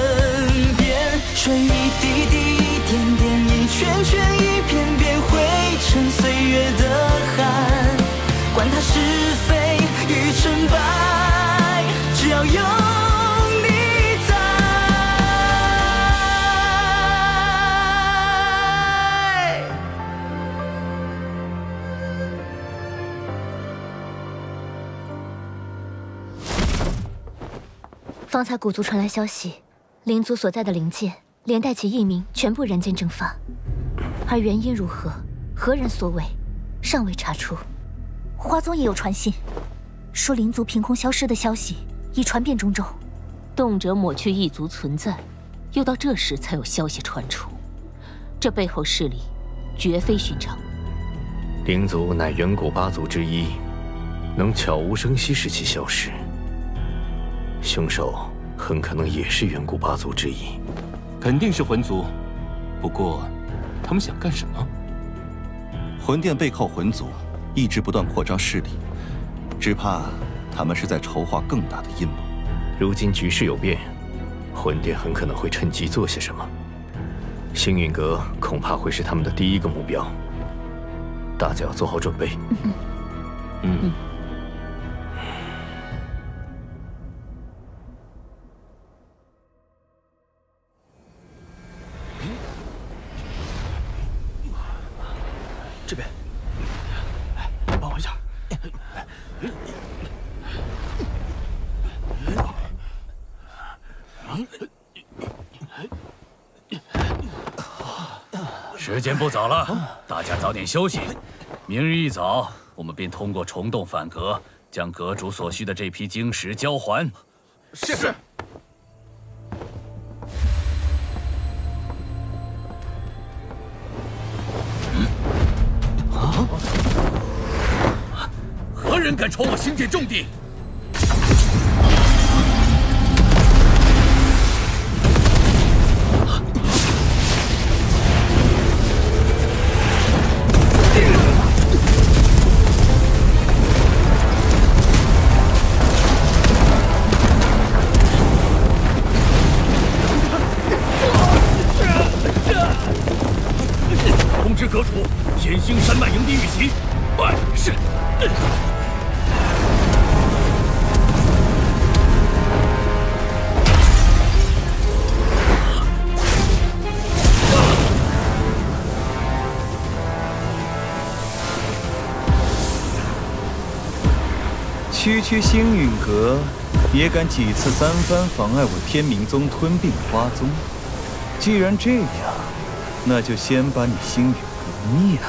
边。水一滴滴，一点点，一圈圈，一遍遍，汇成岁月的汗。管它是非与成败，只要有你在。方才古族传来消息，灵族所在的灵界连带其异民全部人间蒸发，而原因如何，何人所为，尚未查出。花宗也有传信，说灵族凭空消失的消息已传遍中州，动辄抹去异族存在，又到这时才有消息传出，这背后势力绝非寻常。灵族乃远古八族之一，能悄无声息使其消失，凶手很可能也是远古八族之一。肯定是魂族，不过他们想干什么？魂殿背靠魂族，一直不断扩张势力，只怕他们是在筹划更大的阴谋。如今局势有变，魂殿很可能会趁机做些什么。星陨阁恐怕会是他们的第一个目标，大家要做好准备。这边，帮我一下。时间不早了，大家早点休息。明日一早，我们便通过虫洞返阁，将阁主所需的这批晶石交还。是。何人敢闯我星界重地？通知阁主，天星山脉营地遇袭。是。区星陨阁也敢几次三番妨碍我天明宗吞并花宗，既然这样，那就先把你星陨阁灭了。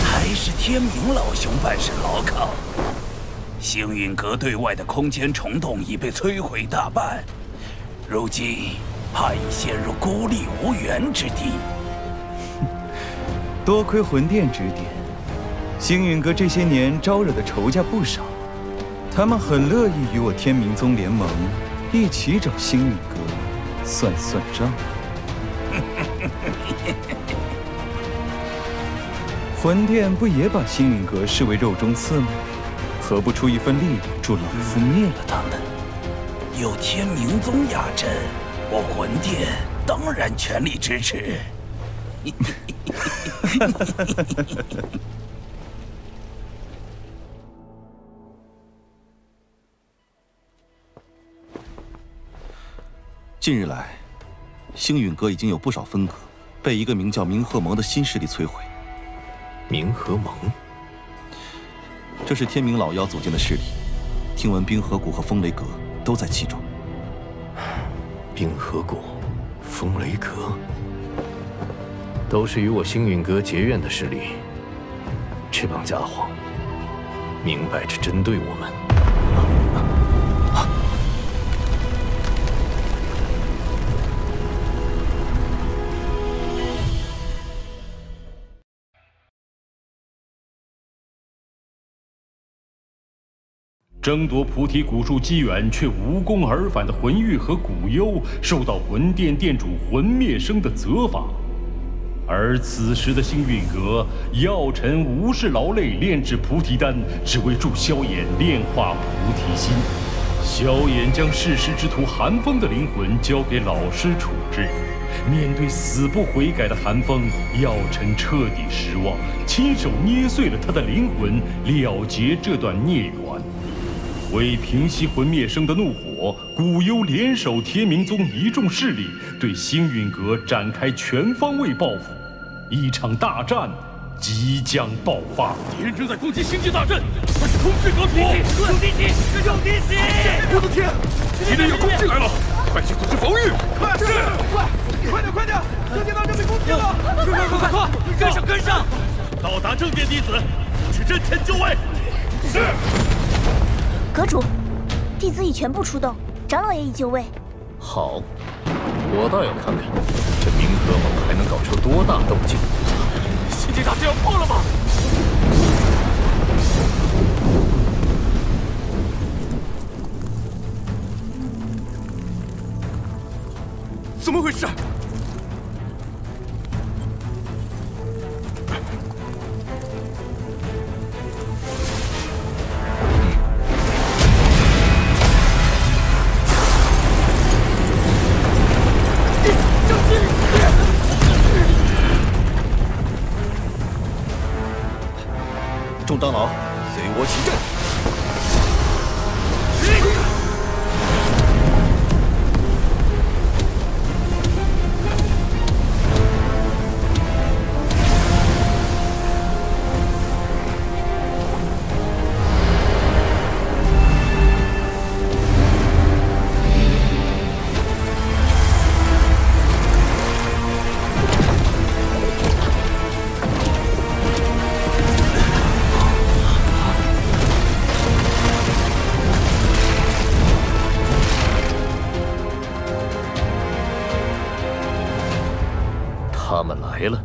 还是天明老兄办事牢靠。星陨阁对外的空间虫洞已被摧毁大半，如今怕已陷入孤立无援之地。多亏魂殿指点，星陨阁这些年招惹的仇家不少，他们很乐意与我天明宗联盟，一起找星陨阁算算账。魂殿不也把星陨阁视为肉中刺吗？何不出一份力助老夫灭了他们？有天明宗压阵，我魂殿当然全力支持。近日来，星陨阁已经有不少分阁被一个名叫明鹤盟的新势力摧毁。明鹤盟，这是天明老妖组建的势力，听闻冰河谷和风雷阁都在其中。冰河谷、风雷阁，都是与我星陨阁结怨的势力。这帮家伙，明摆着针对我们。争夺菩提古树机缘却无功而返的魂玉和古幽，受到魂殿殿主魂灭生的责罚。而此时的星陨阁，药尘无视劳累炼制菩提丹，只为助萧衍炼化菩提心。萧衍将弑师之徒寒风的灵魂交给老师处置。面对死不悔改的寒风，药尘彻底失望，亲手捏碎了他的灵魂，了结这段孽缘。为平息魂灭生的怒火，古幽联手天明宗一众势力，对星陨阁展开全方位报复。一场大战即将爆发。敌人正在攻击星际大阵，快去通知阁主！用敌袭！用敌袭！我的天，敌人要攻进来了，快去组织防御！快是！快点！星际大阵被攻击了！快！跟上！到达正殿弟子，组织阵前就位。是。阁主，弟子已全部出动，长老也已就位。好，我倒要看看这明河盟还能搞出多大动静。星际大阵要破了吗？怎么回事？众长老，随我起阵！他们来了。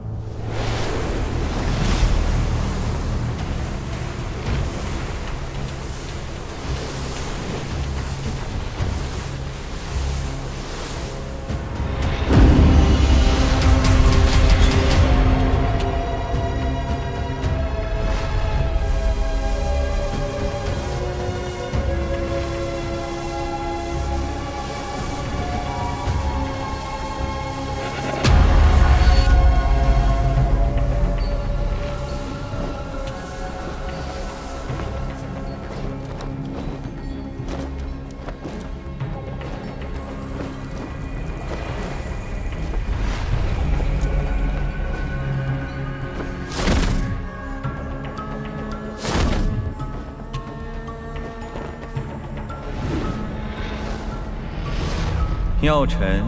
药尘，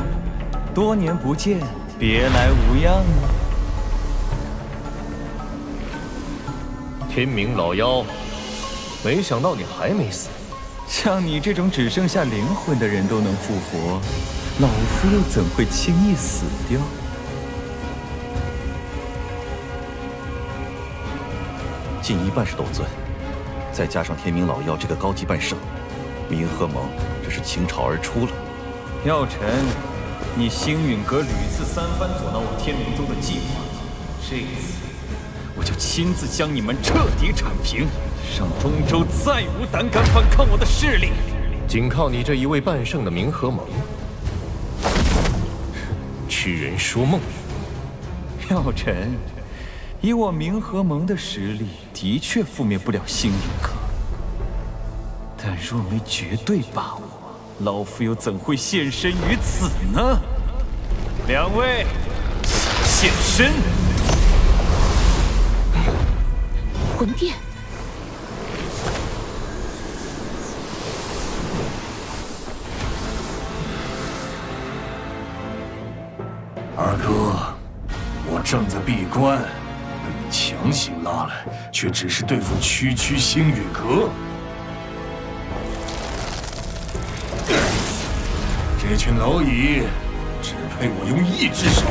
多年不见，别来无恙啊！天明老妖，没想到你还没死。像你这种只剩下灵魂的人都能复活，老夫又怎会轻易死掉？近一半是斗尊，再加上天明老妖这个高级半圣，冥河盟这是倾巢而出了。药尘，你星陨阁屡次三番阻挠我天明宗的计划，这次我就亲自将你们彻底铲平，让中州再无胆敢反抗我的势力。仅靠你这一位半圣的冥河盟，痴人说梦。药尘，以我冥河盟的实力，的确覆灭不了星陨阁，但若没绝对把握，老夫又怎会现身于此呢？两位，现身！魂殿。二哥，我正在闭关，被你强行拉来，却只是对付区星陨阁。这群蝼蚁，只配我用一只手。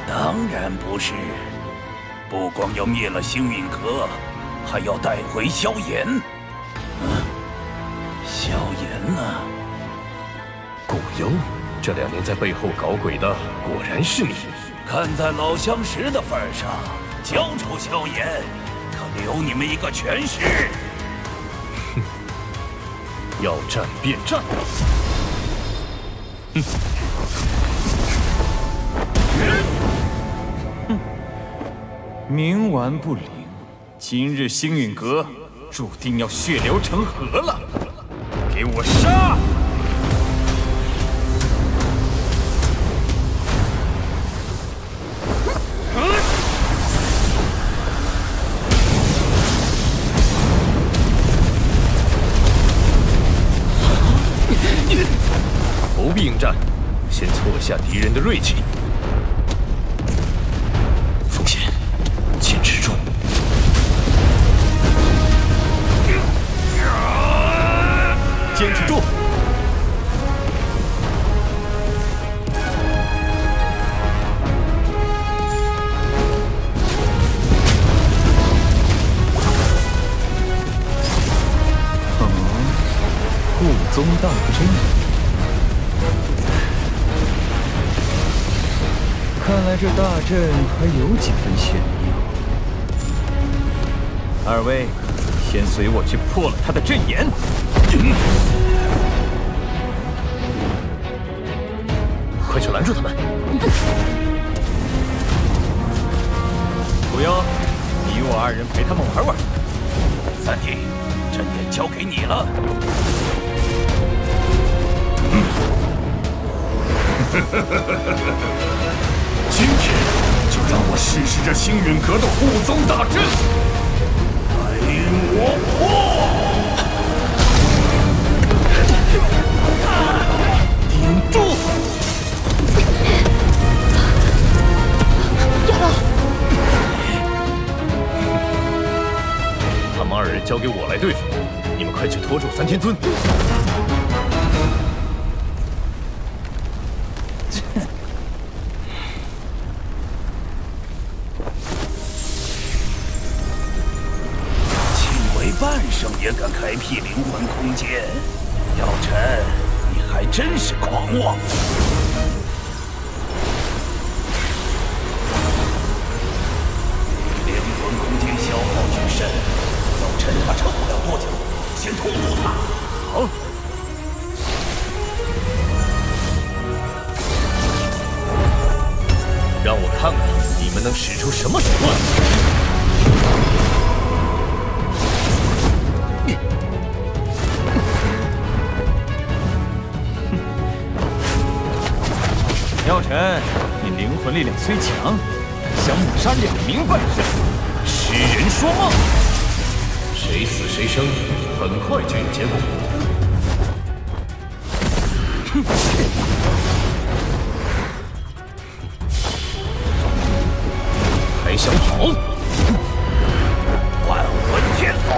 当然不是，不光要灭了星陨阁，还要带回萧炎。萧炎呢？古幽。这2年在背后搞鬼的，果然是你。看在老相识的份上，交出萧炎，可留你们一个全尸。哼，要战便战。哼，冥顽不灵，今日星陨阁注定要血流成河了，给我杀！不必应战，先挫下敌人的锐气。风险，坚持住。坚持住。护宗大阵。看来这大阵还有几分玄妙。二位，先随我去破了他的阵眼。快去拦住他们！古幽，你我2人陪他们玩玩。三弟，阵眼交给你了。今天就让我试试这星陨阁的护宗大阵，带领我破！顶住！亚老，他们2人交给我来对付，你们快去拖住3天尊。半圣也敢开辟灵魂空间，药尘，你还真是狂妄！灵魂空间消耗巨深，药尘他撑不了多久，先拖住他。好。让我看看你们能使出什么手段！药尘，你灵魂力量虽强，但想抹杀2名半圣，痴人说梦！谁死谁生，很快就有结果。哼！还想跑？万魂天锁！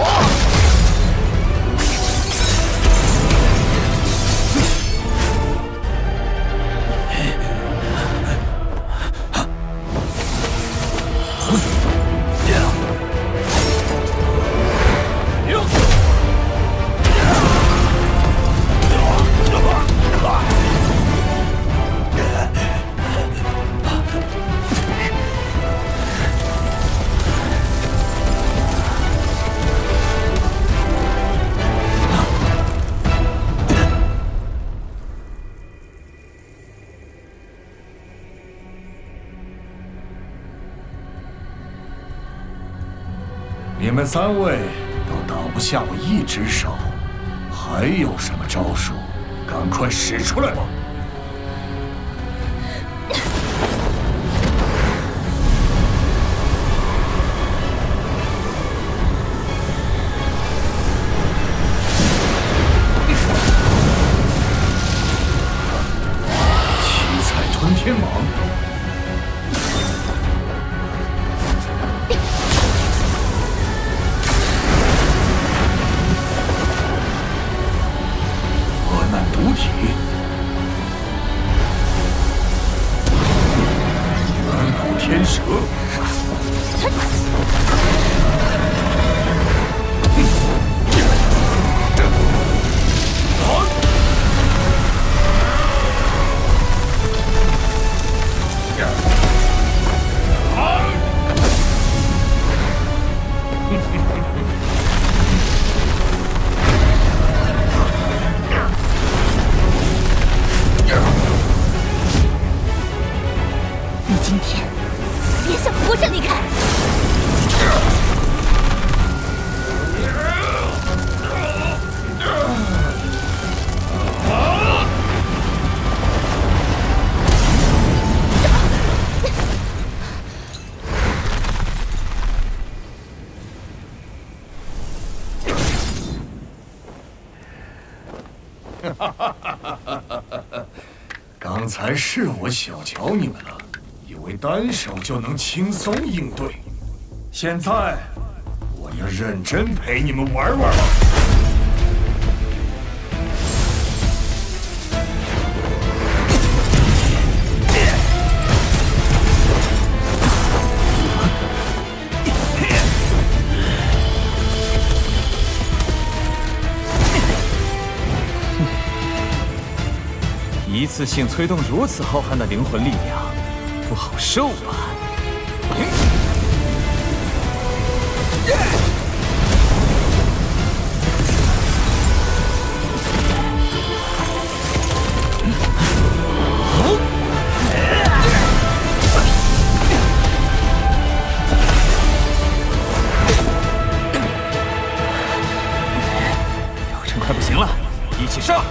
你们3位都挡不下我一只手，还有什么招数？赶快使出来吧！七彩吞天蟒。 毒体，远古天蛇，今天别想活着离开！刚才是我小瞧你们了。 以为单手就能轻松应对，现在我要认真陪你们玩玩了。一次性催动如此浩瀚的灵魂力量。 不好受吧？疗程快不行了，一起上！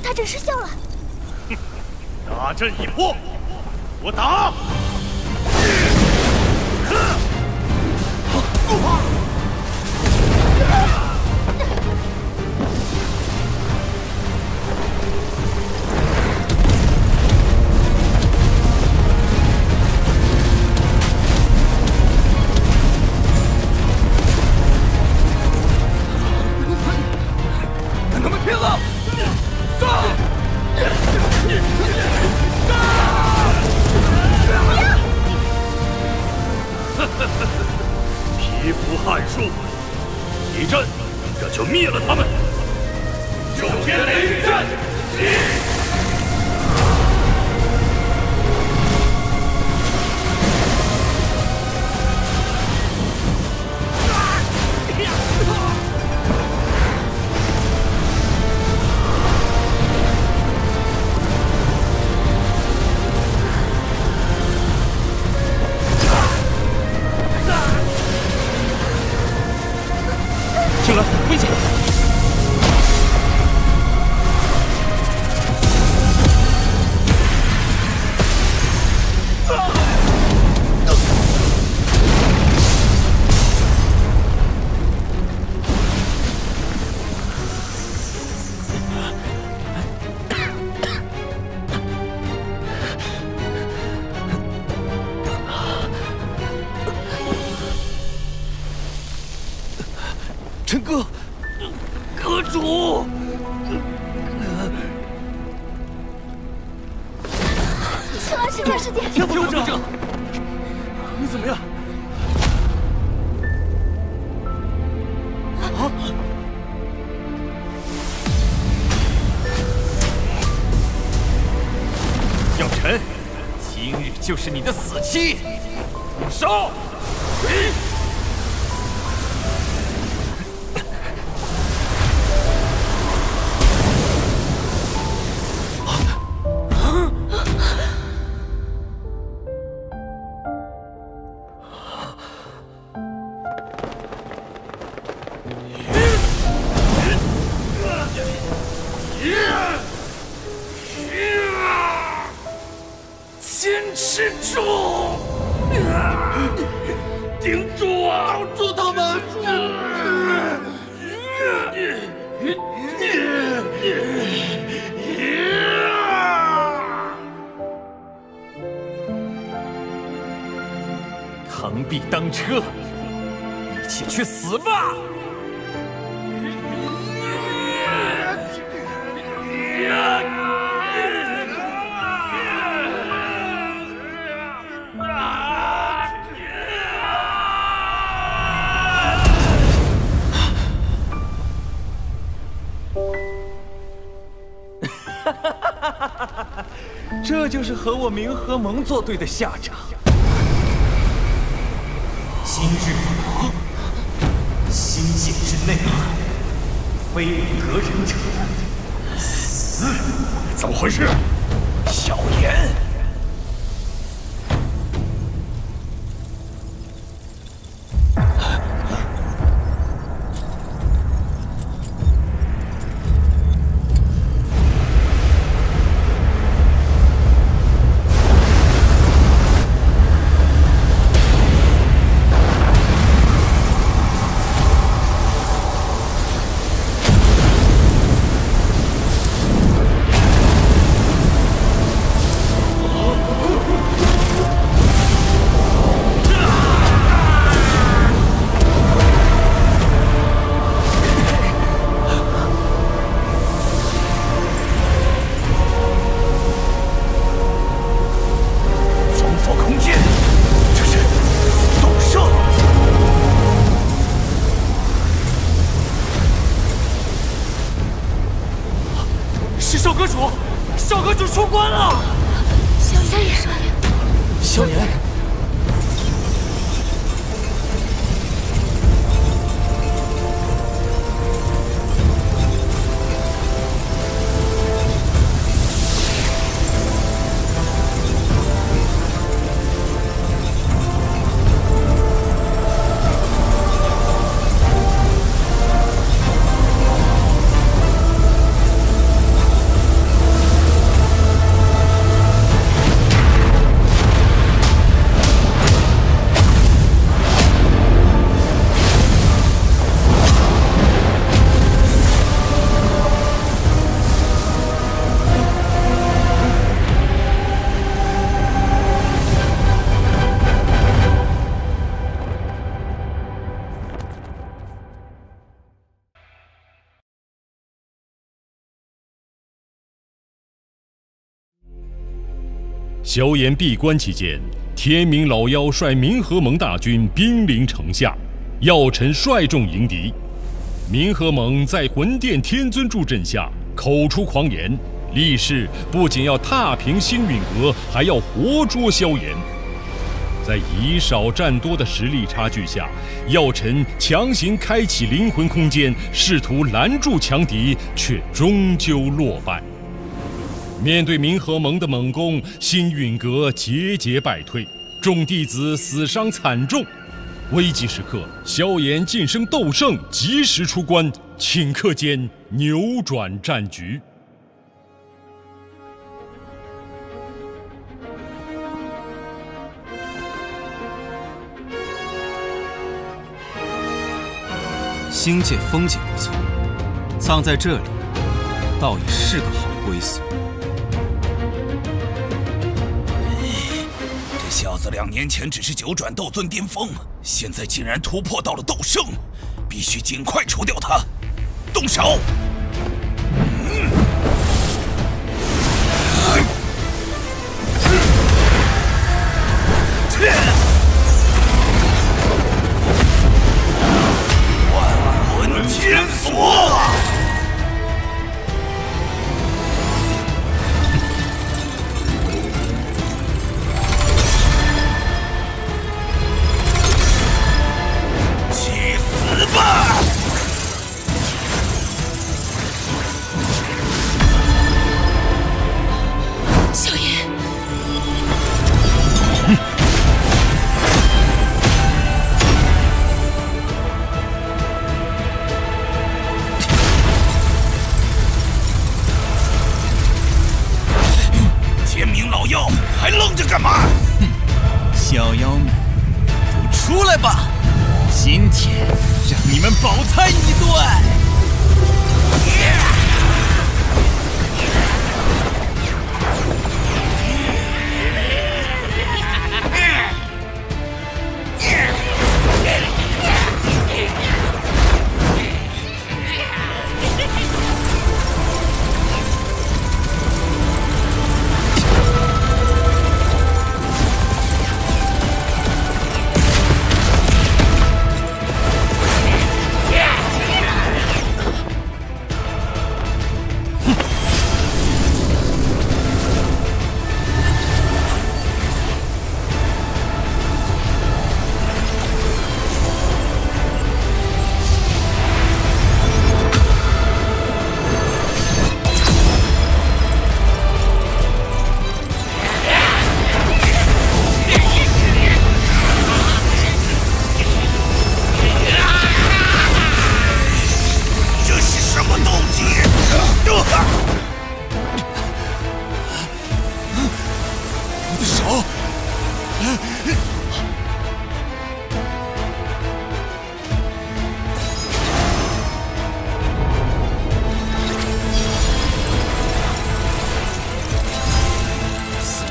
大阵失效了。大阵已破，我打！跟他们拼了！ 皮肤撼术，一阵，这就灭了他们。九天雷雨阵，青鸾，危险！是天世界！天府使者，你怎么样？啊！药尘，今日就是你的死期！动手！坚持住！顶住啊！挡住他们！螳臂当车，一起去死吧！这就是和我明和盟作对的下场。今日心界之内，非隔人者死。怎么回事？萧炎。少阁主出关了！萧炎，萧炎闭关期间，天明老妖率冥河盟大军兵临城下，药尘率众迎敌。冥河盟在魂殿天尊助阵下，口出狂言，立誓不仅要踏平星陨阁，还要活捉萧炎。在以少战多的实力差距下，药尘强行开启灵魂空间，试图拦住强敌，却终究落败。面对冥河盟的猛攻，星陨阁节节败退，众弟子死伤惨重。危急时刻，萧炎晋升斗圣，及时出关，顷刻间扭转战局。星界风景不错，葬在这里，倒也是个好归宿。这小子2年前只是9转斗尊巅峰，现在竟然突破到了斗圣，必须尽快除掉他！动手！还愣着干嘛？小妖们，都出来吧！今天让你们饱餐一顿！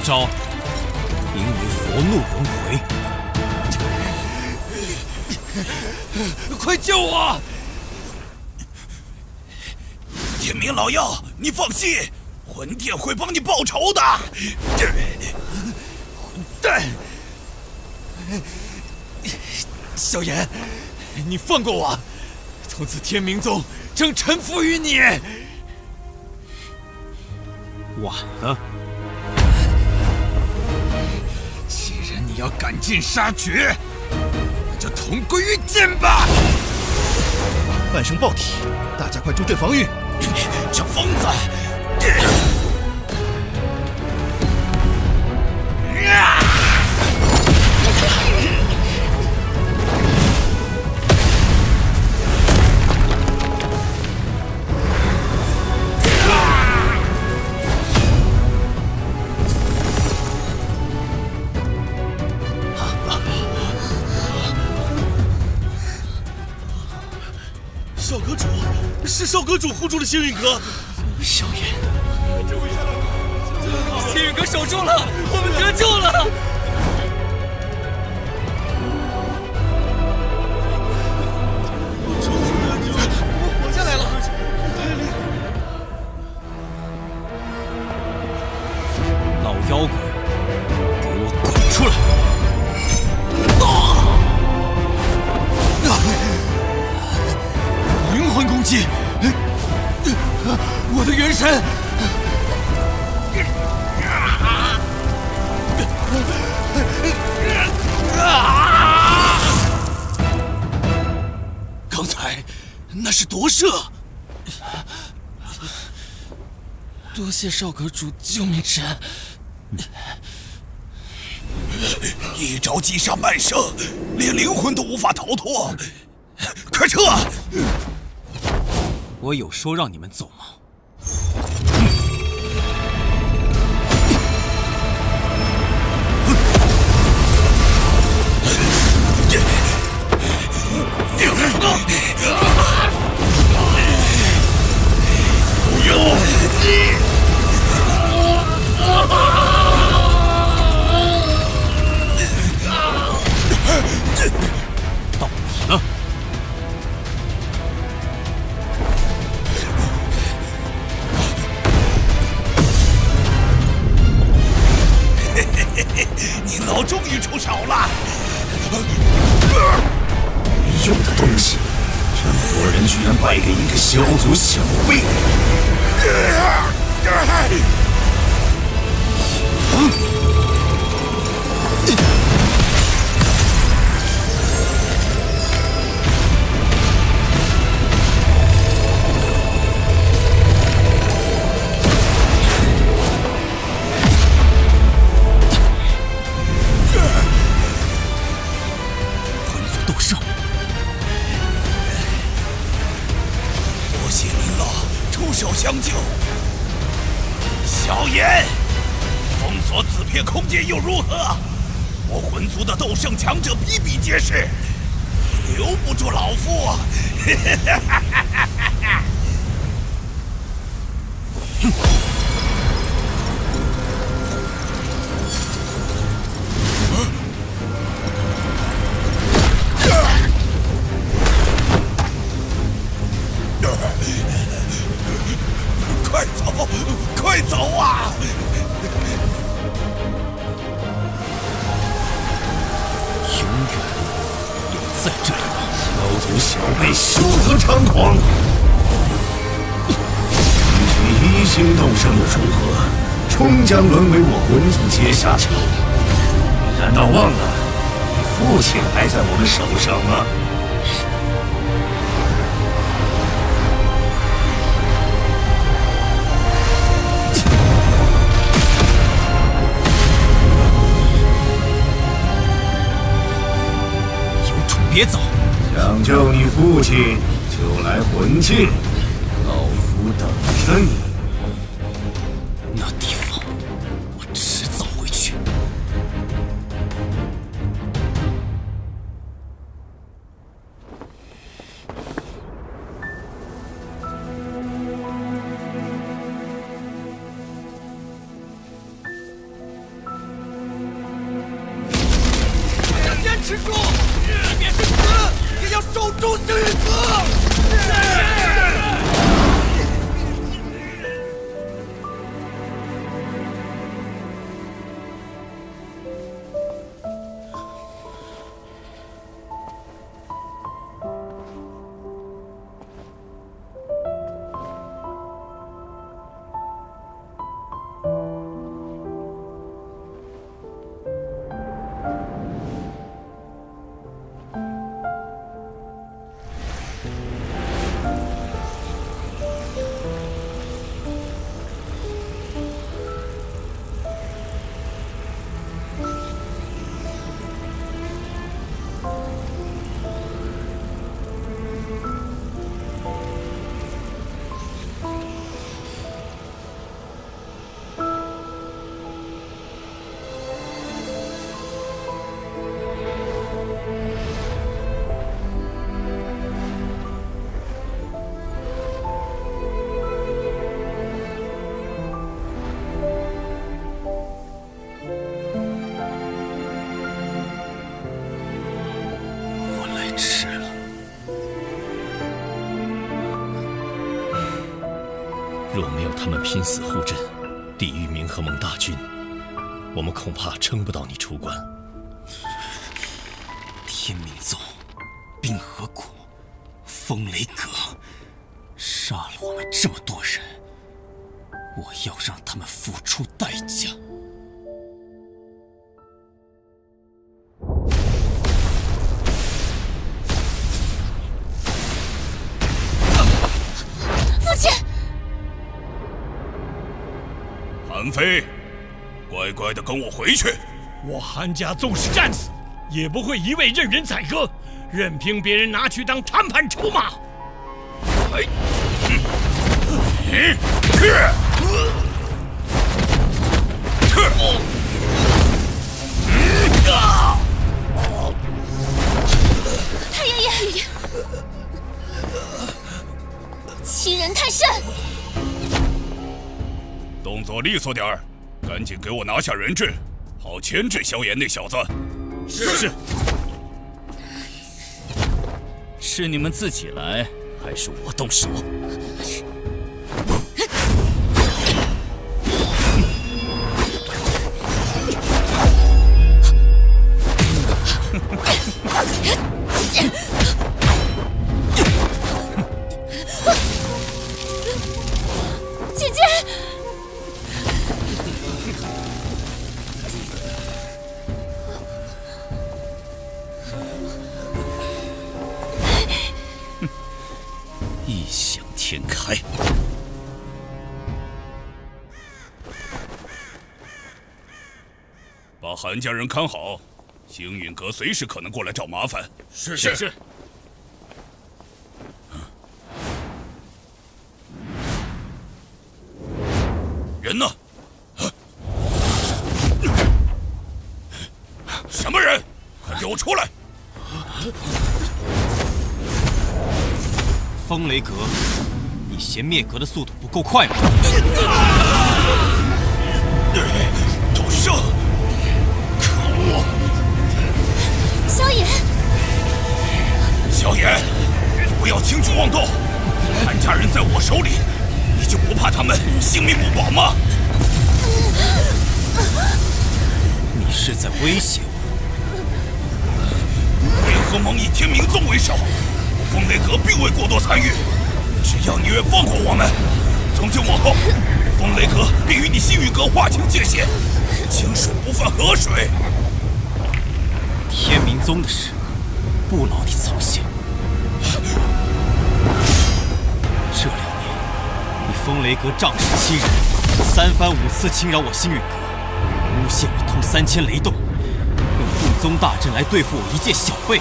招名为佛怒轮回。快救我！天明老妖，你放心，魂殿会帮你报仇的。混蛋！萧炎，你放过我，从此天明宗将臣服于你。晚了。既然你要赶尽杀绝，那就同归于尽吧！半生爆体，大家快助阵防御！这疯子！少阁主，是少阁主护住了星陨阁。萧炎，星陨阁守住了，我们得救了。活下来了，老妖怪，给我滚出来！灵魂攻击！我的元神！刚才那是夺舍。多谢少阁主救命之恩。一招击杀半生，连灵魂都无法逃脱。快撤！我有说让你们走吗？不要！到你了。你老终于出手了！有的东西，这么多人居然败给一个小卒小辈！出手相救，萧炎，封封锁此片空间又如何？我魂族的斗圣强者比比皆是，留不住老夫。快走，快走啊！永远留在这里吧，小祖小辈休得猖狂！区1星斗圣的组合，终将沦为我魂族阶下囚。你难道忘了，你父亲还在我们手上吗？别走！想救你父亲，就来魂境，老夫等着你。那地方，我迟早会去。大家坚持住！即便是死，也要守住幸运阁！若没有他们拼死护阵，抵御冥河盟大军，我们恐怕撑不到你出关。天冥宗、冰河谷、风雷阁，杀了我们这么多人，我要让他们付出代价。父亲。韩非，乖乖的跟我回去。我韩家纵使战死，也不会一味任人宰割，任凭别人拿去当谈判筹码。太爷爷，欺人太甚！动作利索点儿，赶紧给我拿下人质，好牵制萧炎那小子。是。是你们自己来，还是我动手？姐姐。异想天开。把韩家人看好，星陨阁随时可能过来找麻烦。是。人呢？什么人？快给我出来！风雷阁，你嫌灭阁的速度不够快吗？斗圣，可恶！萧炎，萧炎，不要轻举妄动！韩家人在我手里，你就不怕他们性命不保吗？你是在威胁我？联合盟以天明宗为首，风雷阁并未过多参与。只要你愿放过我们，从今往后，风雷阁便与你星陨阁划清界限，清水不犯河水。天明宗的事，不劳你操心。这2年，你风雷阁仗势欺人，3番5次侵扰我星陨阁，诬陷我通3000雷洞，用地宗大阵来对付我一介小辈。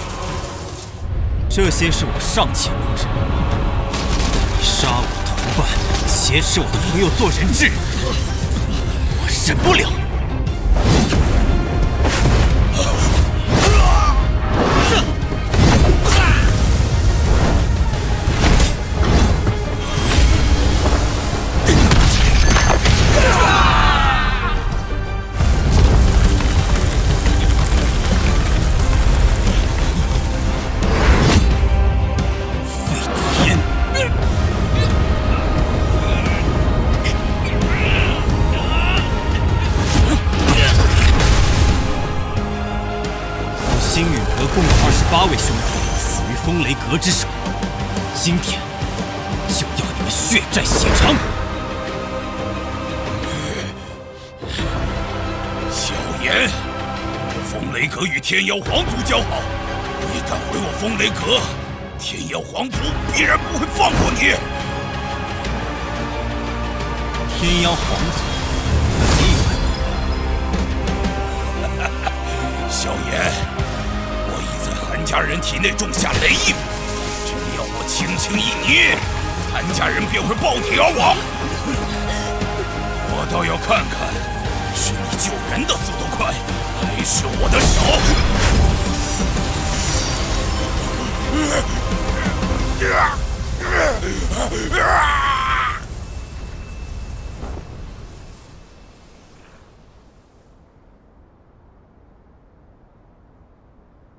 这些是我尚且能忍，你杀我同伴，挟持我的朋友做人质，我忍不了。8位兄弟死于风雷阁之手，今天就要你们血债血偿！萧炎，我风雷阁与天妖皇族交好，你敢毁我风雷阁，天妖皇族必然不会放过你！天妖皇族，厉害！萧炎。韩家人体内种下雷印，只要我轻轻一捏，韩家人便会爆体而亡。我倒要看看，是你救人的速度快，还是我的手！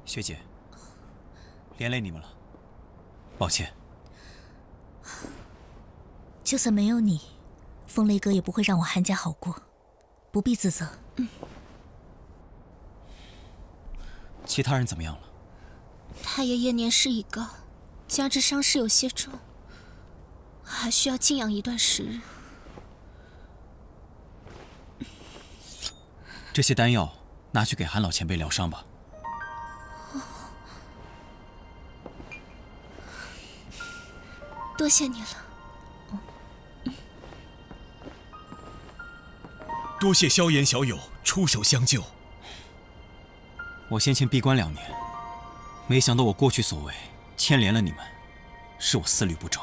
学姐。连累你们了，抱歉。就算没有你，风雷阁也不会让我韩家好过，不必自责。其他人怎么样了？太爷爷年事已高，加之伤势有些重，还需要静养一段时日。这些丹药拿去给韩老前辈疗伤吧。多谢你了，多谢萧炎小友出手相救。我先前闭关2年，没想到我过去所为牵连了你们，是我思虑不周。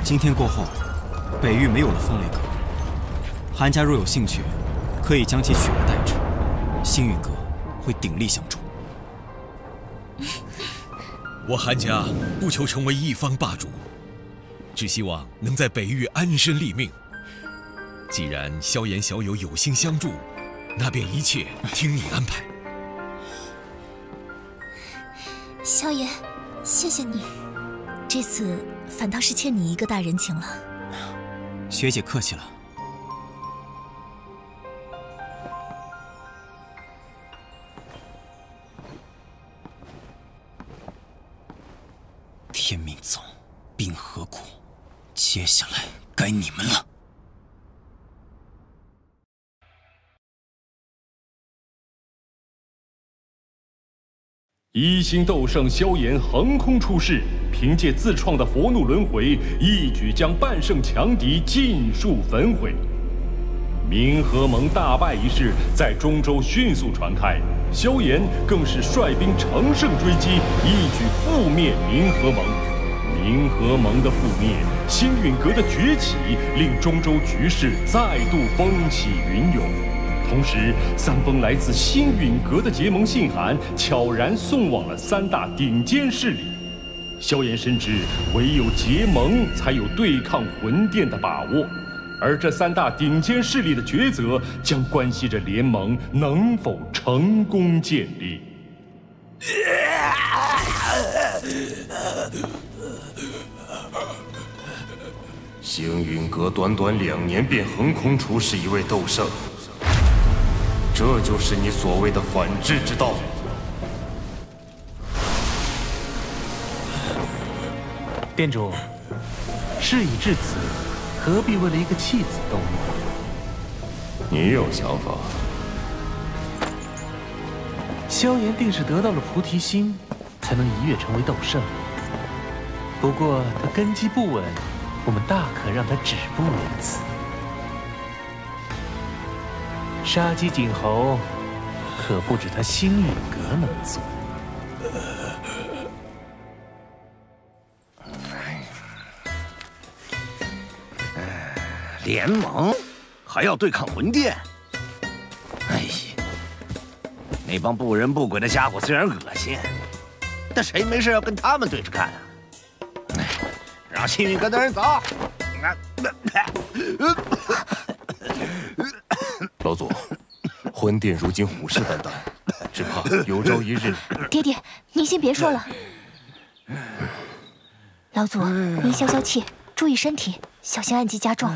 今天过后，北域没有了风雷阁，韩家若有兴趣，可以将其取而代之，星陨阁会鼎力相助。我韩家不求成为一方霸主，只希望能在北域安身立命。既然萧炎小友有心相助，那便一切听你安排。萧炎，谢谢你，这次反倒是欠你一个大人情了。学姐客气了。天明宗，冰河谷，接下来该你们了。一星斗圣萧炎横空出世，凭借自创的佛怒轮回，一举将半圣强敌尽数焚毁。冥河盟大败一事在中州迅速传开，萧炎更是率兵乘胜追击，一举覆灭冥河盟。冥冥河盟的覆灭，星陨阁的崛起，令中州局势再度风起云涌。同时，3封来自星陨阁的结盟信函悄然送往了3大顶尖势力。萧炎深知，唯有结盟才有对抗魂殿的把握。 而这3大顶尖势力的抉择，将关系着联盟能否成功建立。星陨阁短短2年便横空出世一位斗圣，这就是你所谓的反制之道。店主，事已至此。 何必为了一个弃子动怒？你有想法？萧炎定是得到了菩提心，才能一跃成为斗圣。不过他根基不稳，我们大可让他止步于此。杀鸡儆猴，可不止他星陨阁能做。 联盟还要对抗魂殿？哎呀，那帮不人不鬼的家伙虽然恶心，但谁没事要跟他们对着干啊？哎，让星陨阁的人走。老祖，魂殿如今虎视眈眈，只怕有朝一日……爹爹，您先别说了。老祖，您消消气，注意身体，小心暗疾加重。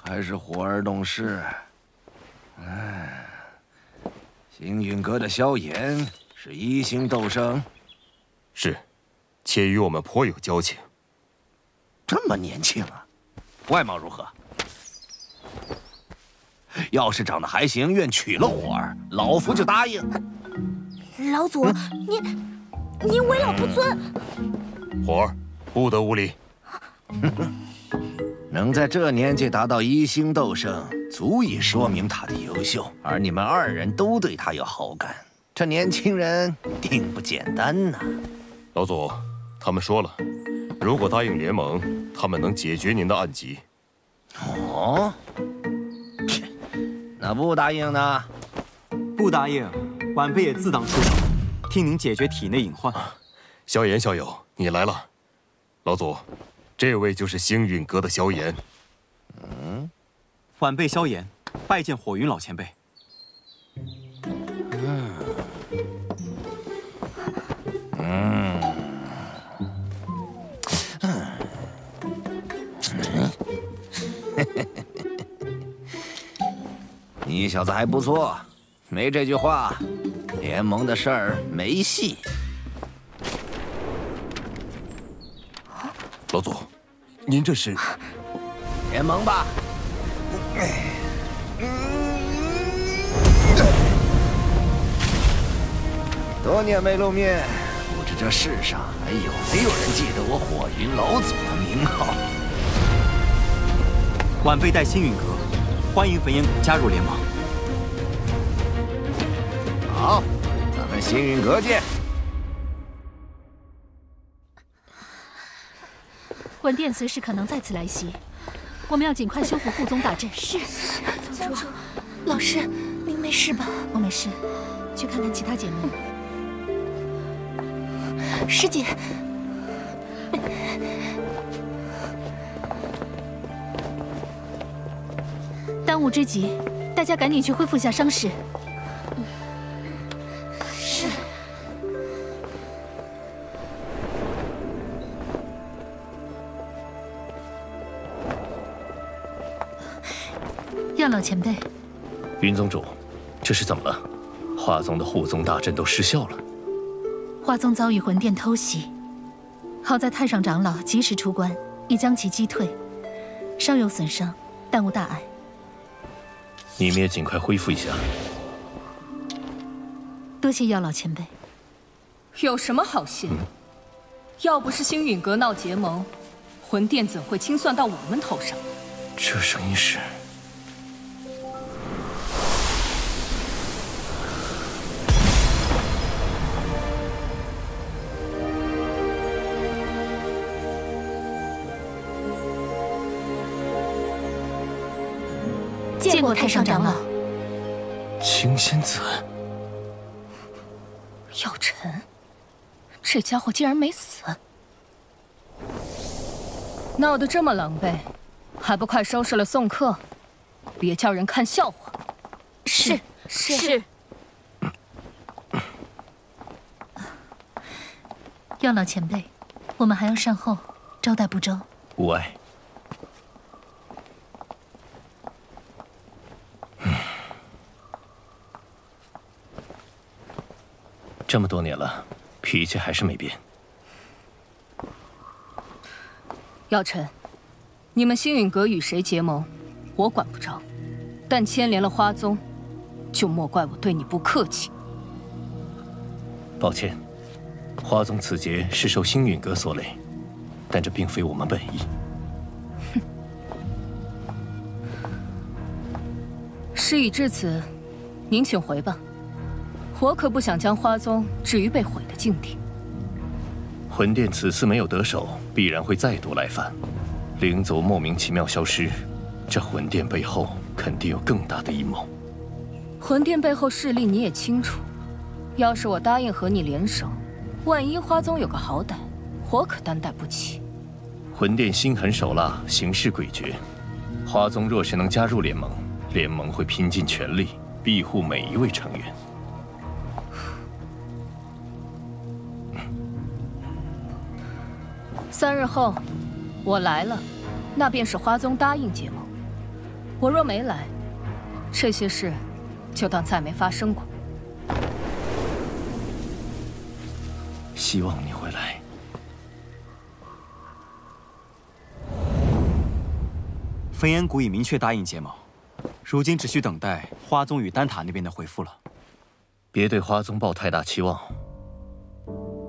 还是火儿懂事。星陨阁的萧炎是1星斗圣，是，且与我们颇有交情。这么年轻啊，外貌如何？要是长得还行，愿娶了火儿，老夫就答应。老祖，您为老不尊。火儿，不得无礼。能在这年纪达到1星斗圣，足以说明他的优秀。而你们2人都对他有好感，这年轻人定不简单呐。老祖，他们说了，如果答应联盟，他们能解决您的暗疾。哦，那不答应呢？不答应，晚辈也自当出手，替您解决体内隐患。萧炎校友，你来了。老祖。 这位就是星陨阁的萧炎。晚辈萧炎，拜见火云老前辈。你小子还不错，没这句话，联盟的事儿没戏。老祖。 您这是联盟吧？多年没露面，不知这世上还有没有人记得我火云老祖的名号？晚辈带星陨阁，欢迎焚炎谷加入联盟。好，咱们星陨阁见。 魂殿随时可能再次来袭，我们要尽快修复护宗大阵。是，宗主，老师，您没事吧？我没事，去看看其他姐妹。师姐，当务之急，大家赶紧去恢复下伤势。是。 药老前辈，云宗主，这是怎么了？华宗的护宗大阵都失效了。华宗遭遇魂殿偷袭，好在太上长老及时出关，已将其击退，稍有损伤，但无大碍。你们也尽快恢复一下。多谢药老前辈。有什么好谢？要不是星陨阁闹结盟，魂殿怎会清算到我们头上？这声音是……见过太上长老。青仙子，药尘，这家伙竟然没死，闹得这么狼狈，还不快收拾了送客，别叫人看笑话。是。药老前辈，我们还要善后，招待不周。无碍。这么多年了，脾气还是没变。药尘，你们星陨阁与谁结盟，我管不着，但牵连了花宗，就莫怪我对你不客气。抱歉，花宗此劫是受星陨阁所累，但这并非我们本意。事已至此，您请回吧。我可不想将花宗置于被毁的境地。魂殿此次没有得手，必然会再度来犯。灵族莫名其妙消失，这魂殿背后肯定有更大的阴谋。魂殿背后势力你也清楚，要是我答应和你联手，万一花宗有个好歹，我可担待不起。魂殿心狠手辣，行事诡谲。花宗若是能加入联盟，联盟会拼尽全力庇护每一位成员。3日后，我来了，那便是花宗答应结盟。我若没来，这些事就当再没发生过。希望你会来。焚烟谷已明确答应结盟，如今只需等待花宗与丹塔那边的回复了。别对花宗抱太大期望。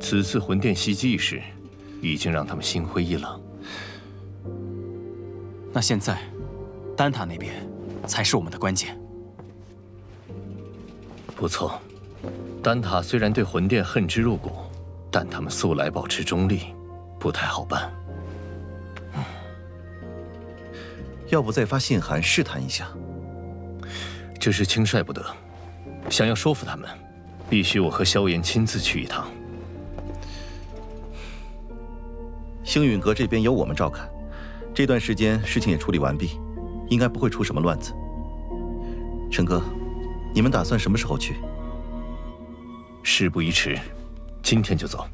此次魂殿袭击一事，已经让他们心灰意冷。那现在，丹塔那边才是我们的关键。不错，丹塔虽然对魂殿恨之入骨，但他们素来保持中立，不太好办。要不再发信函试探一下？这事轻率不得，想要说服他们，必须我和萧炎亲自去一趟。星陨阁这边由我们照看，这段时间事情也处理完毕，应该不会出什么乱子。陈哥，你们打算什么时候去？事不宜迟，今天就走。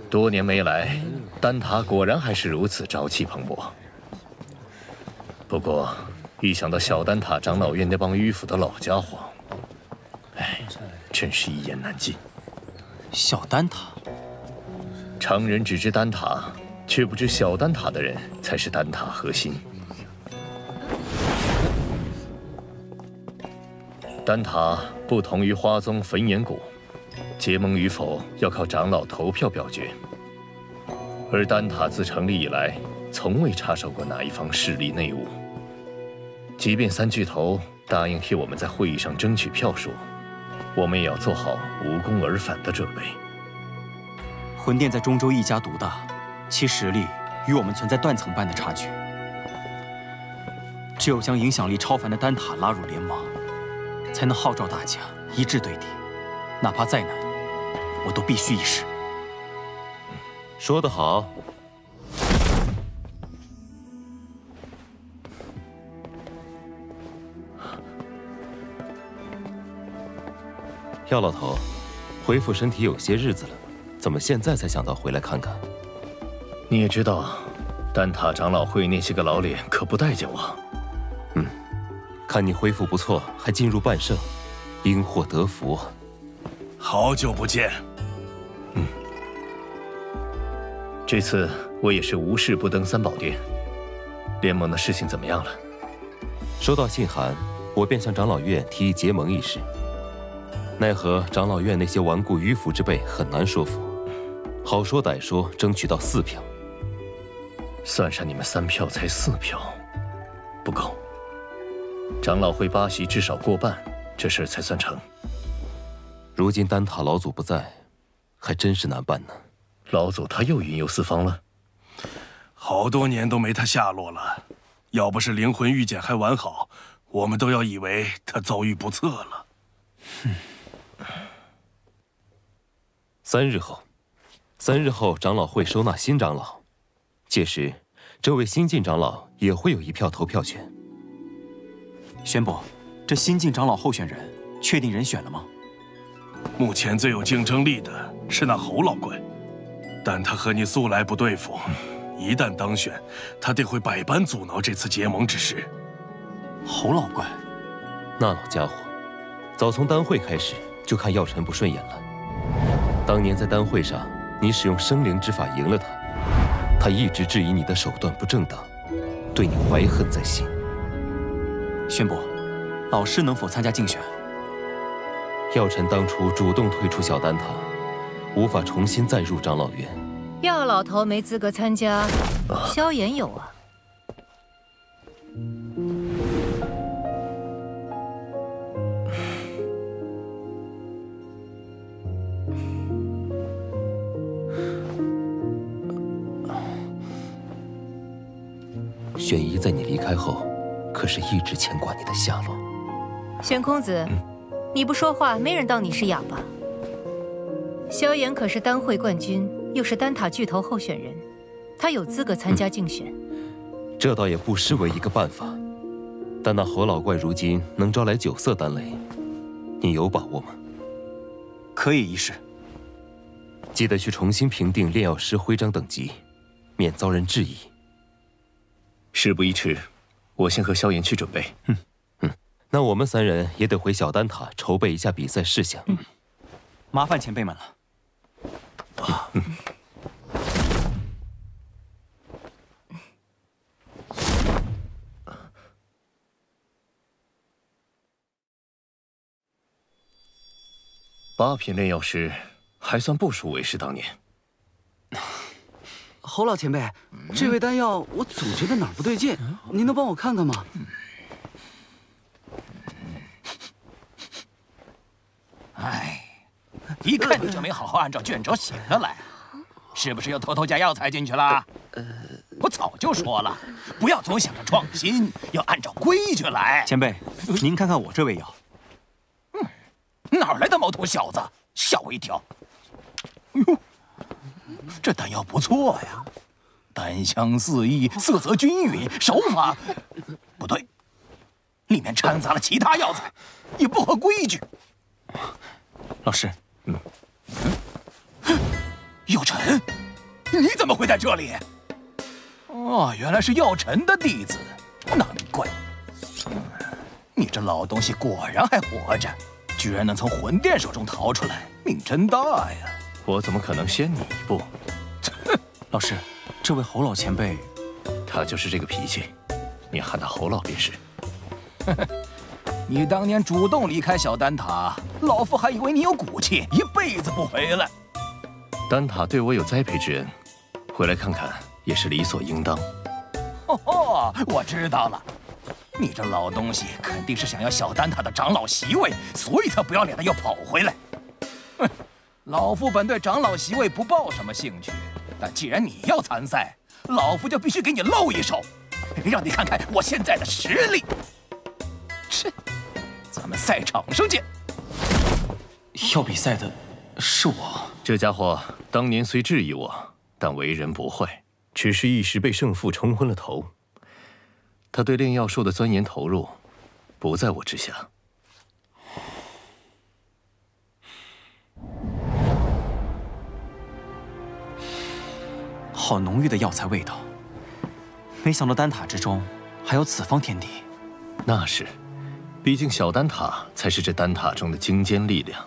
多年没来，丹塔果然还是如此朝气蓬勃。不过，一想到小丹塔长老院那帮迂腐的老家伙，哎，真是一言难尽。小丹塔，常人只知丹塔，却不知小丹塔的人才是丹塔核心。丹塔不同于花宗焚炎谷，结盟与否要靠长老投票表决。而丹塔自成立以来，从未插手过哪一方势力内务。即便三巨头答应替我们在会议上争取票数，我们也要做好无功而返的准备。魂殿在中州一家独大，其实力与我们存在断层般的差距。只有将影响力超凡的丹塔拉入联盟，才能号召大家一致对敌，哪怕再难，我都必须一试。说得好。药老头，恢复身体有些日子了，怎么现在才想到回来看看？你也知道，丹塔长老会那些个老脸可不待见我。看你恢复不错，还进入半圣，因祸得福。好久不见。这次我也是无事不登三宝殿。联盟的事情怎么样了？收到信函，我便向长老院提议结盟一事。奈何长老院那些顽固迂腐之辈很难说服，好说歹说争取到4票。算上你们3票才4票，不够。长老会8席至少过半，这事儿才算成。如今丹塔老祖不在，还真是难办呢。老祖他又云游四方了，好多年都没他下落了。要不是灵魂玉简还完好，我们都要以为他遭遇不测了。3日后，长老会收纳新长老，届时，这位新晋长老也会有1票投票权。宣布，这新晋长老候选人确定人选了吗？目前最有竞争力的是那侯老怪，但他和你素来不对付，一旦当选，他定会百般阻挠这次结盟之事。侯老怪，那老家伙，早从丹会开始就看药尘不顺眼了。当年在丹会上，你使用生灵之法赢了他，他一直质疑你的手段不正当，对你怀恨在心。宣布，老师能否参加竞选？药尘当初主动退出小丹塔，无法重新再入长老院。药老头没资格参加，萧炎有啊。玄仪在你离开后，可是一直牵挂你的下落。玄空子，你不说话，没人当你是哑巴。萧炎可是丹会冠军，又是丹塔巨头候选人，他有资格参加竞选。这倒也不失为一个办法。但那侯老怪如今能招来9色丹雷，你有把握吗？可以一试。记得去重新评定炼药师徽章等级，免遭人质疑。事不宜迟，我先和萧炎去准备。那我们3人也得回小丹塔筹备一下比赛事项。麻烦前辈们了。8品炼药师，还算不输为师当年。侯老前辈，这味丹药我总觉得哪儿不对劲，您能帮我看看吗？哎，一看你就没好好按照卷轴写的来，是不是又偷偷加药材进去了？我早就说了，不要总想着创新，要按照规矩来。前辈，您看看我这味药。哪来的毛头小子，吓我一跳！哟，这丹药不错呀，丹香四溢，色泽均匀，手法不对，里面掺杂了其他药材，也不合规矩。老师，药尘，你怎么会在这里？哦，原来是药尘的弟子，难怪。你这老东西果然还活着，居然能从魂殿手中逃出来，命真大呀！我怎么可能先你一步？老师，这位侯老前辈，他就是这个脾气，你喊他侯老便是。你当年主动离开小丹塔，老夫还以为你有骨气，一辈子不回来。丹塔对我有栽培之恩，回来看看也是理所应当。哦，我知道了，你这老东西肯定是想要小丹塔的长老席位，所以才不要脸的要跑回来。哼，老夫本对长老席位不抱什么兴趣，但既然你要参赛，老夫就必须给你露一手，让你看看我现在的实力。切，咱们赛场上见。要比赛的是我。这家伙当年虽质疑我，但为人不坏，只是一时被胜负冲昏了头。他对炼药术的钻研投入，不在我之下。好浓郁的药材味道，没想到丹塔之中还有此方天地。那是，毕竟小丹塔才是这丹塔中的精尖力量。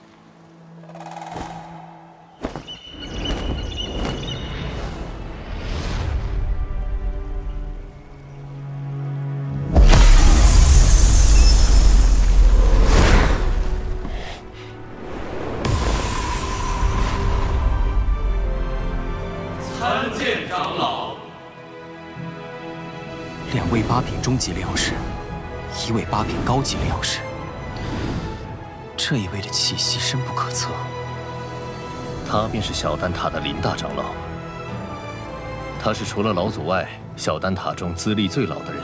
参见长老。2位8品中级炼药师，1位8品高级炼药师。这一位的气息深不可测。他便是小丹塔的林大长老。他是除了老祖外，小丹塔中资历最老的人。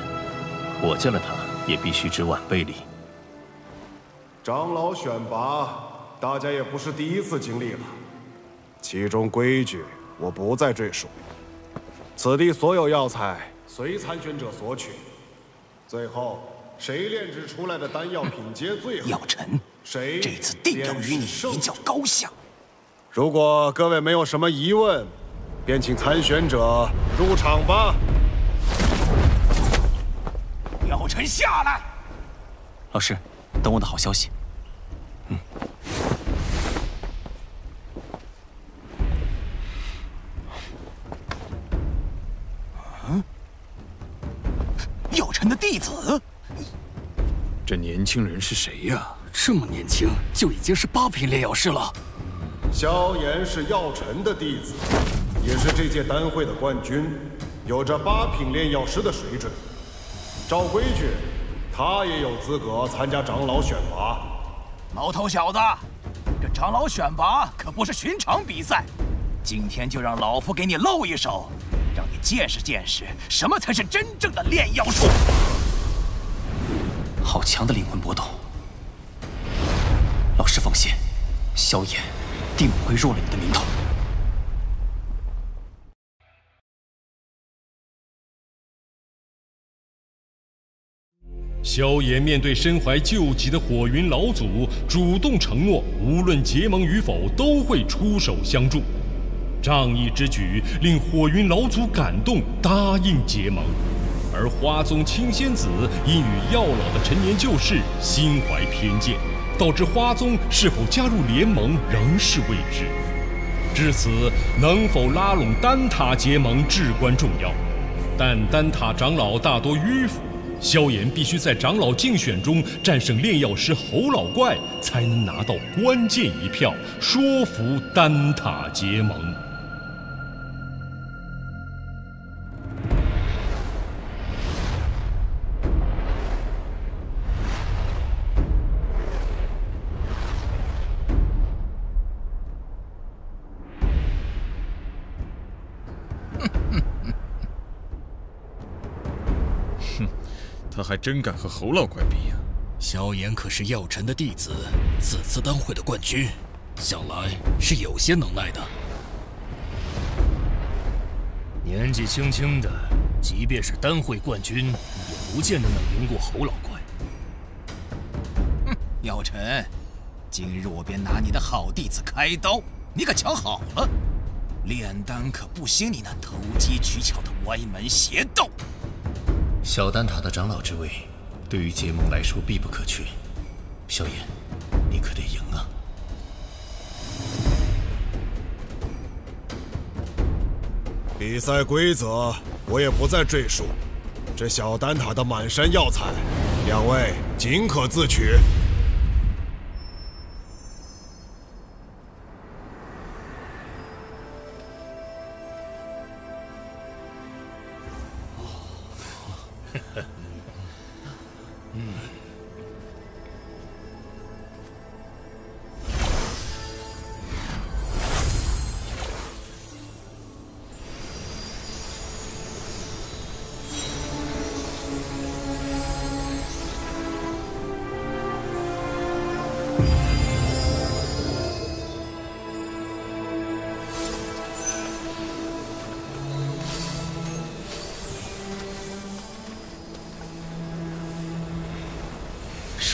我见了他，也必须知晚辈礼。长老选拔，大家也不是第一次经历了，其中规矩我不再赘述。此地所有药材随参选者索取，最后谁炼制出来的丹药品阶最好，药尘，谁这次定要与你一较高下。如果各位没有什么疑问，便请参选者入场吧。药尘下来。老师，等我的好消息。药尘的弟子，这年轻人是谁呀？这么年轻就已经是8品炼药师了。萧炎是药尘的弟子，也是这届丹会的冠军，有着8品炼药师的水准。照规矩，他也有资格参加长老选拔。毛头小子，这长老选拔可不是寻常比赛，今天就让老夫给你露一手，让你见识见识什么才是真正的炼药术。好强的灵魂波动！老师放心，萧炎定不会弱了你的名头。萧炎面对身怀救急的火云老祖，主动承诺，无论结盟与否，都会出手相助。仗义之举令火云老祖感动，答应结盟。而花宗青仙子因与药老的陈年旧事心怀偏见，导致花宗是否加入联盟仍是未知。至此，能否拉拢丹塔结盟至关重要。但丹塔长老大多迂腐，萧炎必须在长老竞选中战胜炼药师侯老怪，才能拿到关键一票，说服丹塔结盟。他还真敢和侯老怪比呀！萧炎可是药尘的弟子，此次丹会的冠军，想来是有些能耐的。年纪轻轻的，即便是丹会冠军，也不见得能赢过侯老怪。哼，药尘，今日我便拿你的好弟子开刀，你可瞧好了，炼丹可不兴你那投机取巧的歪门邪道。小丹塔的长老之位，对于结盟来说必不可缺。萧炎，你可得赢啊！比赛规则我也不再赘述。这小丹塔的满山药材，两位尽可自取。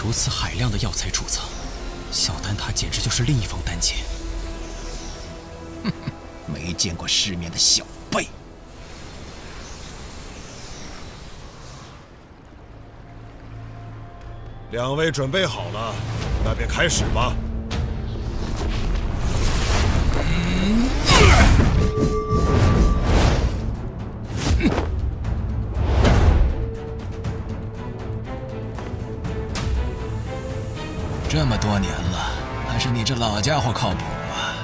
如此海量的药材贮藏，小丹塔简直就是另一方丹界。哼哼，没见过世面的小辈。两位准备好了，那便开始吧。这么多年了，还是你这老家伙靠谱啊！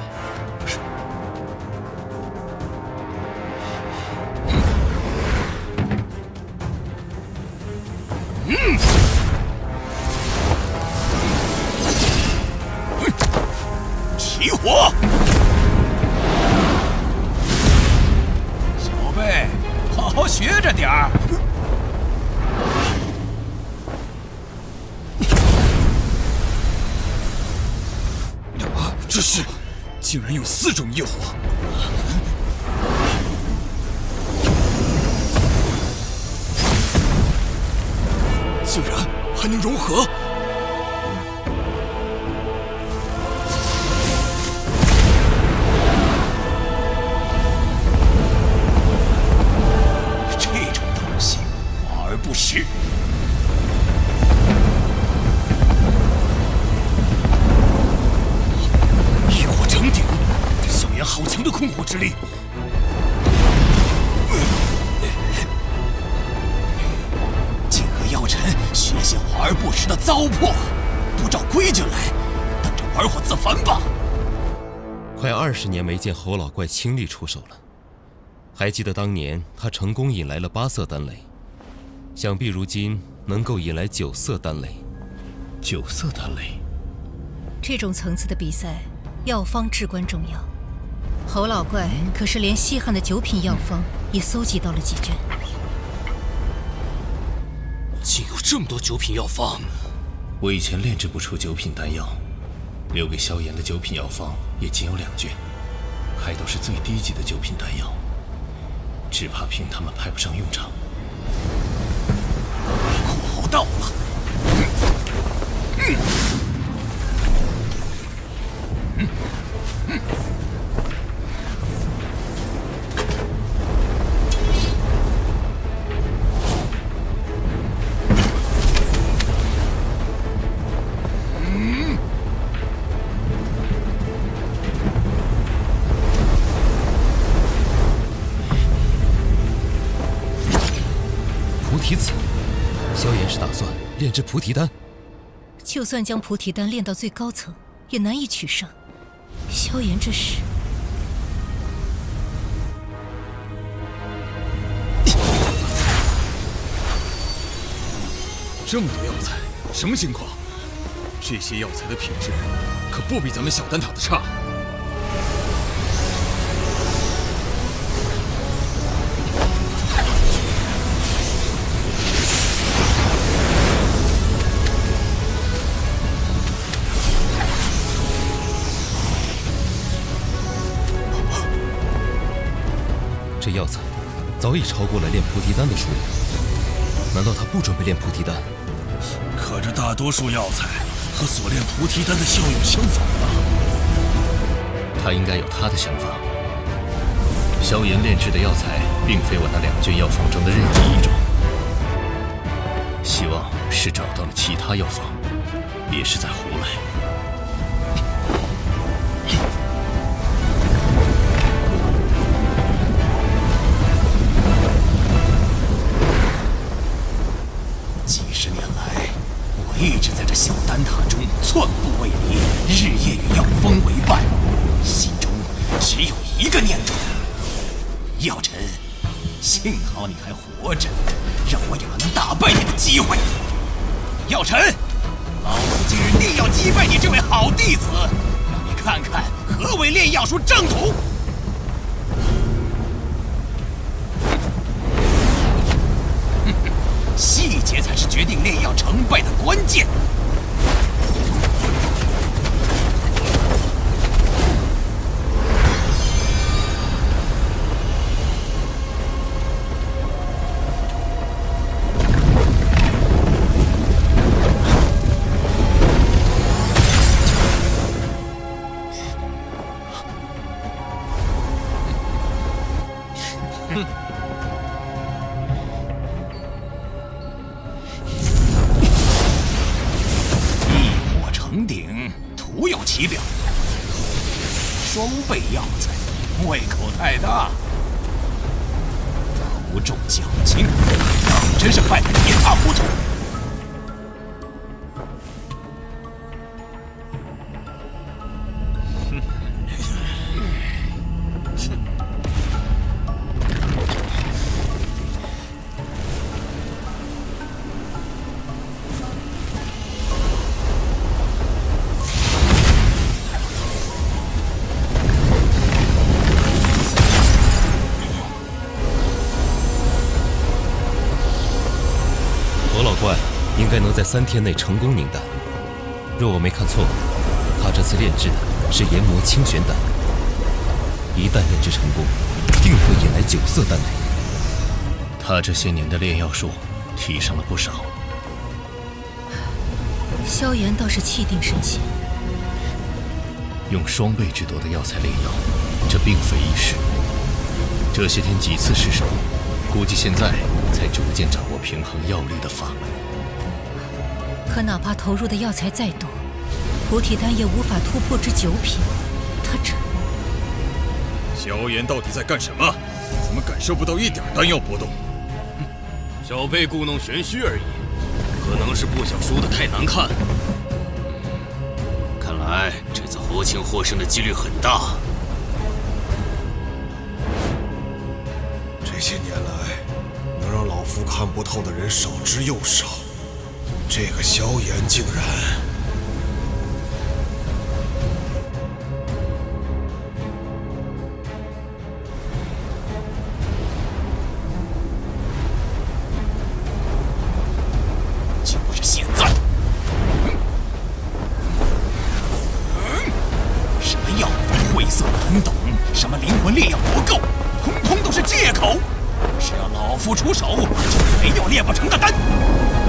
着点儿。这是，竟然有4种业火！竟然还能融合！这种东西，华而不实。 成顶，这萧炎好强的控火之力！竟和药尘学些华而不实的糟粕，不照规矩来，等着玩火自焚吧！快20年没见侯老怪亲力出手了，还记得当年他成功引来了8色丹雷，想必如今能够引来9色丹雷。9色丹雷，这种层次的比赛。 药方至关重要，侯老怪可是连稀罕的9品药方也搜集到了几卷。竟有这么多9品药方！我以前炼制不出9品丹药，留给萧炎的9品药方也仅有2卷，还都是最低级的9品丹药，只怕凭他们派不上用场。火候到了。菩提子，萧炎是打算炼制菩提丹。就算将菩提丹炼到最高层，也难以取胜。萧炎这是……这么多药材，什么情况？这些药材的品质可不比咱们小丹塔的差。 这药材早已超过了炼菩提丹的数量，难道他不准备炼菩提丹？可这大多数药材和所炼菩提丹的效用相仿啊！他应该有他的想法。萧炎炼制的药材并非我那2卷药方中的任意一种，希望是找到了其他药方，别是在胡来。 一直在这小丹塔中寸步未离，日夜与药风为伴，心中只有一个念头：药尘，幸好你还活着，让我有了能打败你的机会。药尘，老子今日定要击败你这位好弟子，让你看看何为炼药术正统。 细节才是决定炼药成败的关键。其表，双倍药材，胃口太大，不重脚轻，当真是败得一塌糊涂。该能在3天内成功凝丹。若我没看错，他这次炼制的是研磨清玄丹，一旦炼制成功，定会引来9色丹雷。他这些年的炼药术提升了不少。萧炎倒是气定神闲。用双倍之多的药材炼药，这并非易事。这些天几次失手，估计现在才逐渐掌握平衡药力的法门。可哪怕投入的药材再多，菩提丹也无法突破至9品。他这……萧炎到底在干什么？怎么感受不到一点丹药波动？小辈故弄玄虚而已，可能是不想输得太难看。看来这次或擒或胜的几率很大。这些年来，能让老夫看不透的人少之又少。这个萧炎竟然……就是现在！什么药方晦涩难懂，什么灵魂炼药不够，通通都是借口。只要老夫出手，就没有炼不成的丹。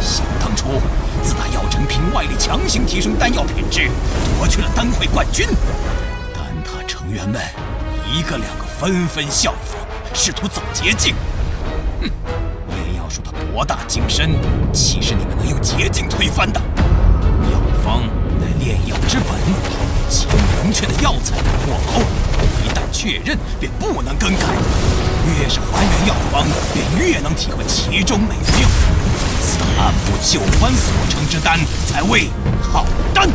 想当初，自打药尘凭外力强行提升丹药品质，夺去了丹会冠军，丹塔成员们1个2个纷纷效仿，试图走捷径。哼，炼药术的博大精深，岂是你们能用捷径推翻的？药方乃炼药之本，其明确的药材墨宝，一旦确认便不能更改。越是还原药方，便越能体会其中美妙。此等按部就班所成之丹，才为好丹。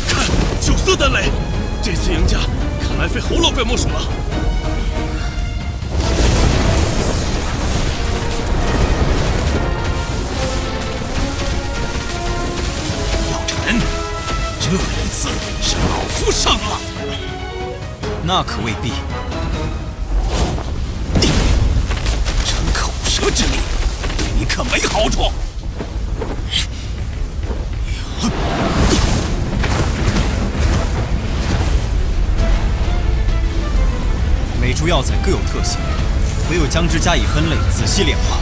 看，9色丹雷，这次赢家看来非侯老怪莫属了。这一次是老夫胜了，那可未必。逞口舌之力，对你可没好处。每株药材各有特性，唯有将之加以分类，仔细炼化，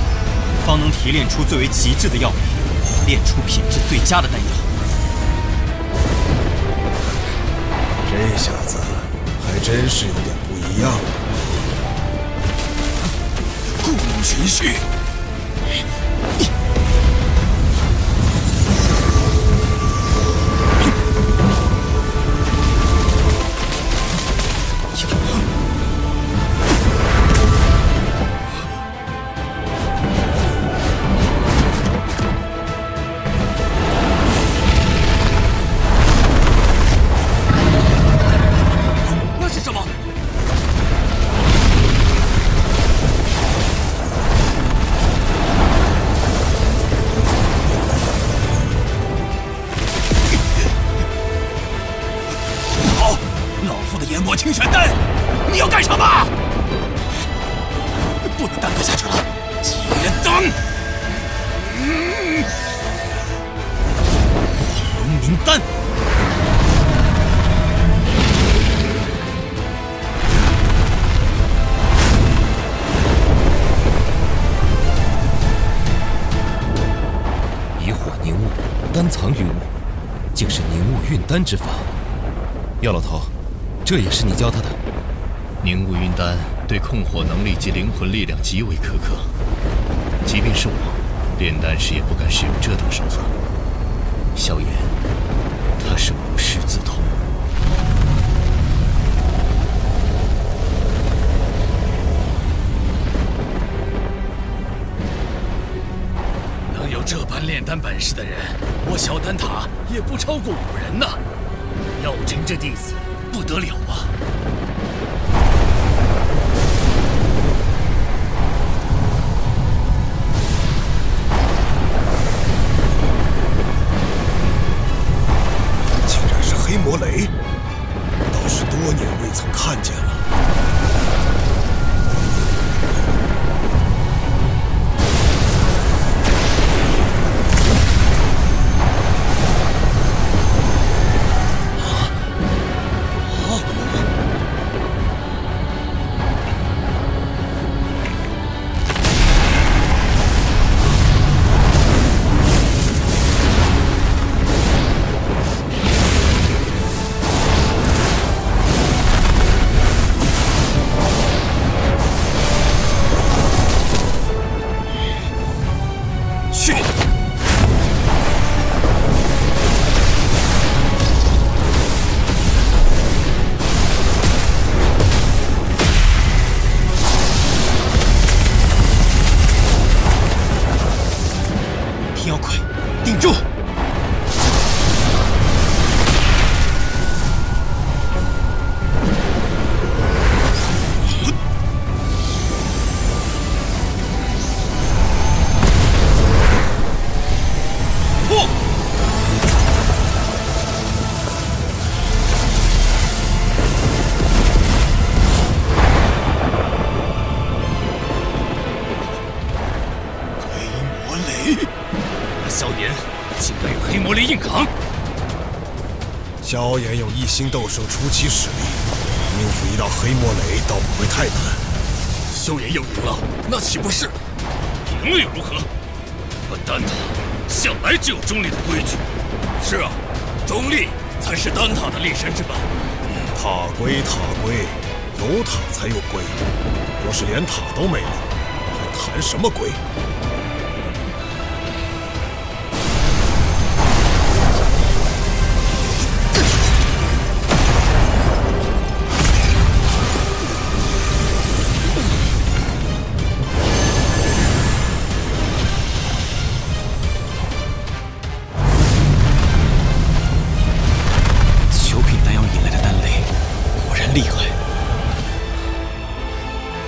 方能提炼出最为极致的药理，炼出品质最佳的丹药。这下子还真是有点不一样了。故弄玄虚，清玄丹，你要干什么？不能耽搁下去了，结丹！黄明丹。以火凝物，丹藏于物，竟是凝物运丹之法。药老头，这也是你教他的？凝物运丹对控火能力及灵魂力量极为苛刻，即便是我，炼丹时也不敢使用这等手法。萧炎，他是无师自通。能有这般炼丹本事的人，我小丹塔也不超过5人呐。药尘这弟子不得了啊！是多年未曾看见了。萧炎有一星斗圣初期实力，应付一道黑魔雷倒不会太难。萧炎要赢了，那岂不是？赢了又如何？本丹塔向来只有中立的规矩。是啊，中立才是丹塔的立身之本。塔归塔归，有塔才有归。若是连塔都没了，还谈什么归？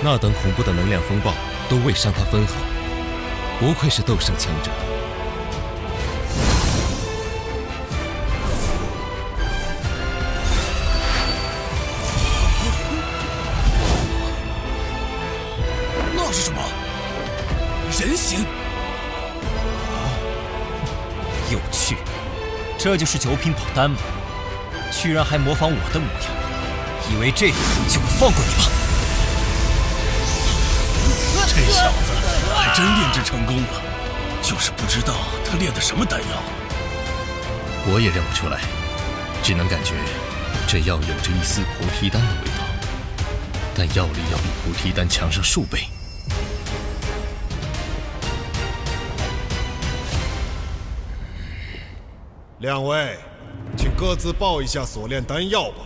那等恐怖的能量风暴都未伤他分毫，不愧是斗圣强者。那是什么？人形？有趣，这就是九品宝丹吗？居然还模仿我的模样，以为这样就会放过你吗？这小子还真炼制成功了，就是不知道他炼的什么丹药。我也认不出来，只能感觉这药有着一丝菩提丹的味道，但药力要比菩提丹强上数倍。两位，请各自报一下所炼丹药吧。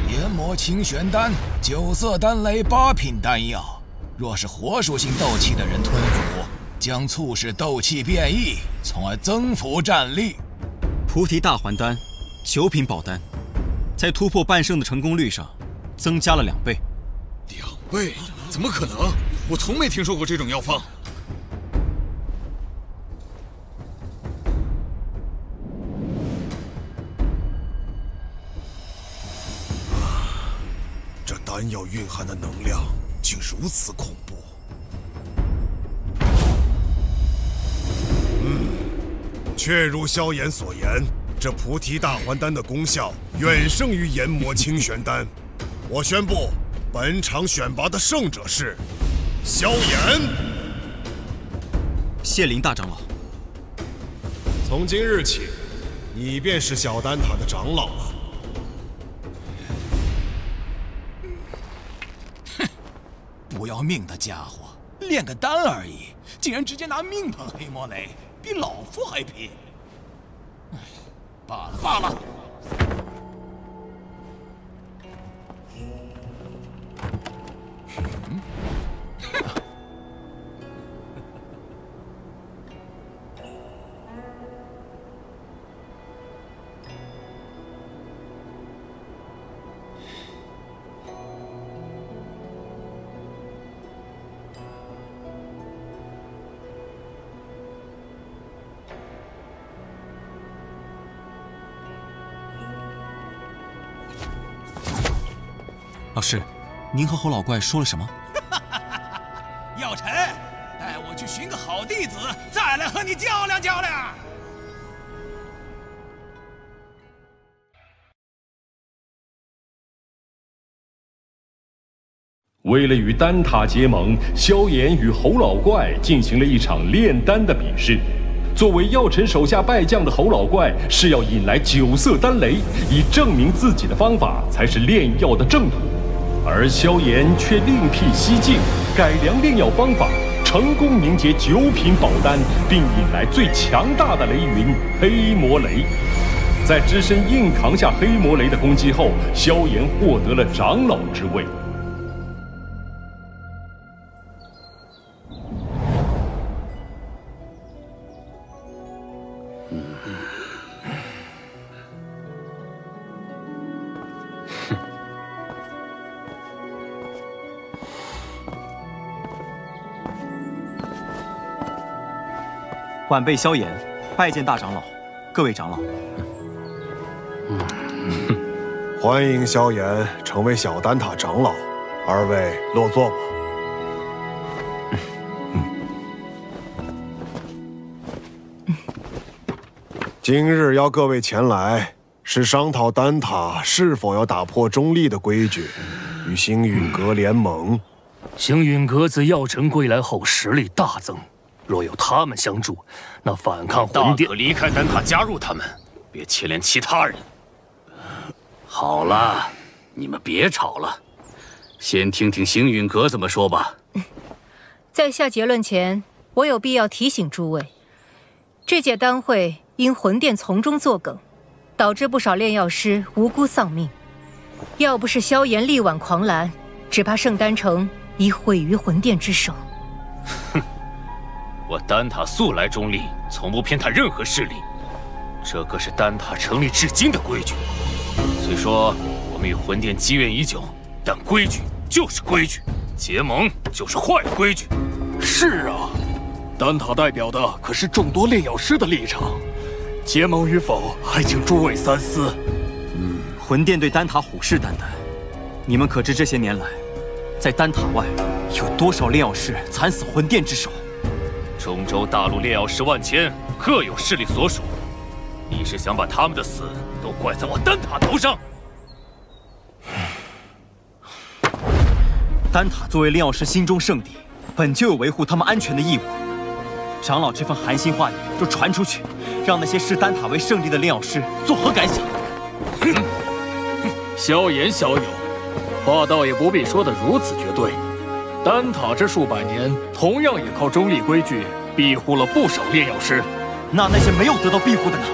研磨清玄丹，九色丹雷8品丹药。若是火属性斗气的人吞服，将促使斗气变异，从而增幅战力。菩提大还丹，9品宝丹，在突破半圣的成功率上增加了2倍。2倍？怎么可能？我从没听说过这种药方。这丹药蕴含的能量竟如此恐怖。确如萧炎所言，这菩提大还丹的功效远胜于研磨清玄丹。我宣布，本场选拔的胜者是萧炎。谢林大长老。从今日起，你便是小丹塔的长老了。不要命的家伙，炼个丹而已，竟然直接拿命碰黑魔雷，比老夫还拼！哎，罢了罢了。老师，您和侯老怪说了什么？药尘，带我去寻个好弟子，再来和你较量较量。为了与丹塔结盟，萧炎与侯老怪进行了一场炼丹的比试。作为药尘手下败将的侯老怪是要引来9色丹雷，以证明自己的方法才是炼药的正途。而萧炎却另辟蹊径，改良炼药方法，成功凝结9品宝丹，并引来最强大的雷云黑魔雷。在只身硬扛下黑魔雷的攻击后，萧炎获得了长老之位。晚辈萧炎，拜见大长老，各位长老。欢迎萧炎成为小丹塔长老，二位落座吧。今日邀各位前来，是商讨丹塔是否要打破中立的规矩，与星陨阁联盟。星陨阁自药尘归来后实力大增。若有他们相助，那反抗魂殿，大可离开丹塔加入他们，别牵连其他人。好了，你们别吵了，先听听星陨阁怎么说吧。在下结论前，我有必要提醒诸位，这届丹会因魂殿从中作梗，导致不少炼药师无辜丧命。要不是萧炎力挽狂澜，只怕圣丹城已毁于魂殿之手。哼。我丹塔素来中立，从不偏袒任何势力，这可是丹塔成立至今的规矩。虽说我们与魂殿积怨已久，但规矩就是规矩，结盟就是坏的规矩。是啊，丹塔代表的可是众多炼药师的立场，结盟与否还请诸位三思。魂殿对丹塔虎视眈眈，你们可知这些年来，在丹塔外有多少炼药师惨死魂殿之手？中州大陆炼药师万千，各有势力所属。你是想把他们的死都怪在我丹塔头上？丹塔作为炼药师心中圣地，本就有维护他们安全的义务。长老这番寒心话语若传出去，让那些视丹塔为圣地的炼药师作何感想？萧炎小友，话倒也不必说得如此绝对。丹塔这数百年，同样也靠中立规矩庇护了不少炼药师。那些没有得到庇护的呢？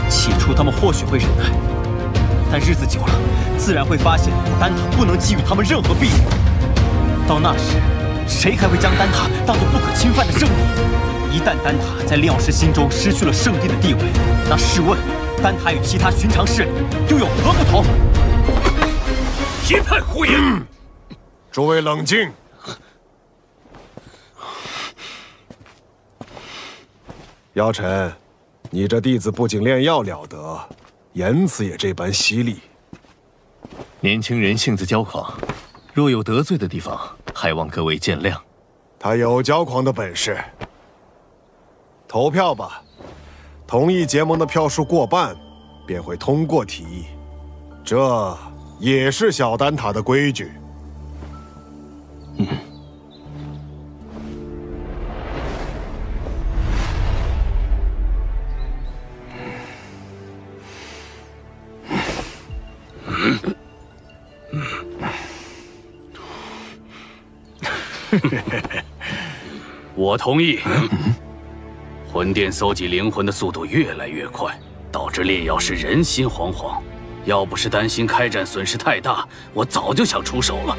起初他们或许会忍耐，但日子久了，自然会发现丹塔不能给予他们任何庇护。到那时，谁还会将丹塔当作不可侵犯的圣地？一旦丹塔在炼药师心中失去了圣地的地位，那试问，丹塔与其他寻常势力又有何不同？一派胡言！诸位冷静。药尘，你这弟子不仅炼药了得，言辞也这般犀利。年轻人性子骄狂，若有得罪的地方，还望各位见谅。他有骄狂的本事。投票吧，同意结盟的票数过半，便会通过提议。这也是小丹塔的规矩。我同意。魂殿搜集灵魂的速度越来越快，导致炼药师人心惶惶。要不是担心开战损失太大，我早就想出手了。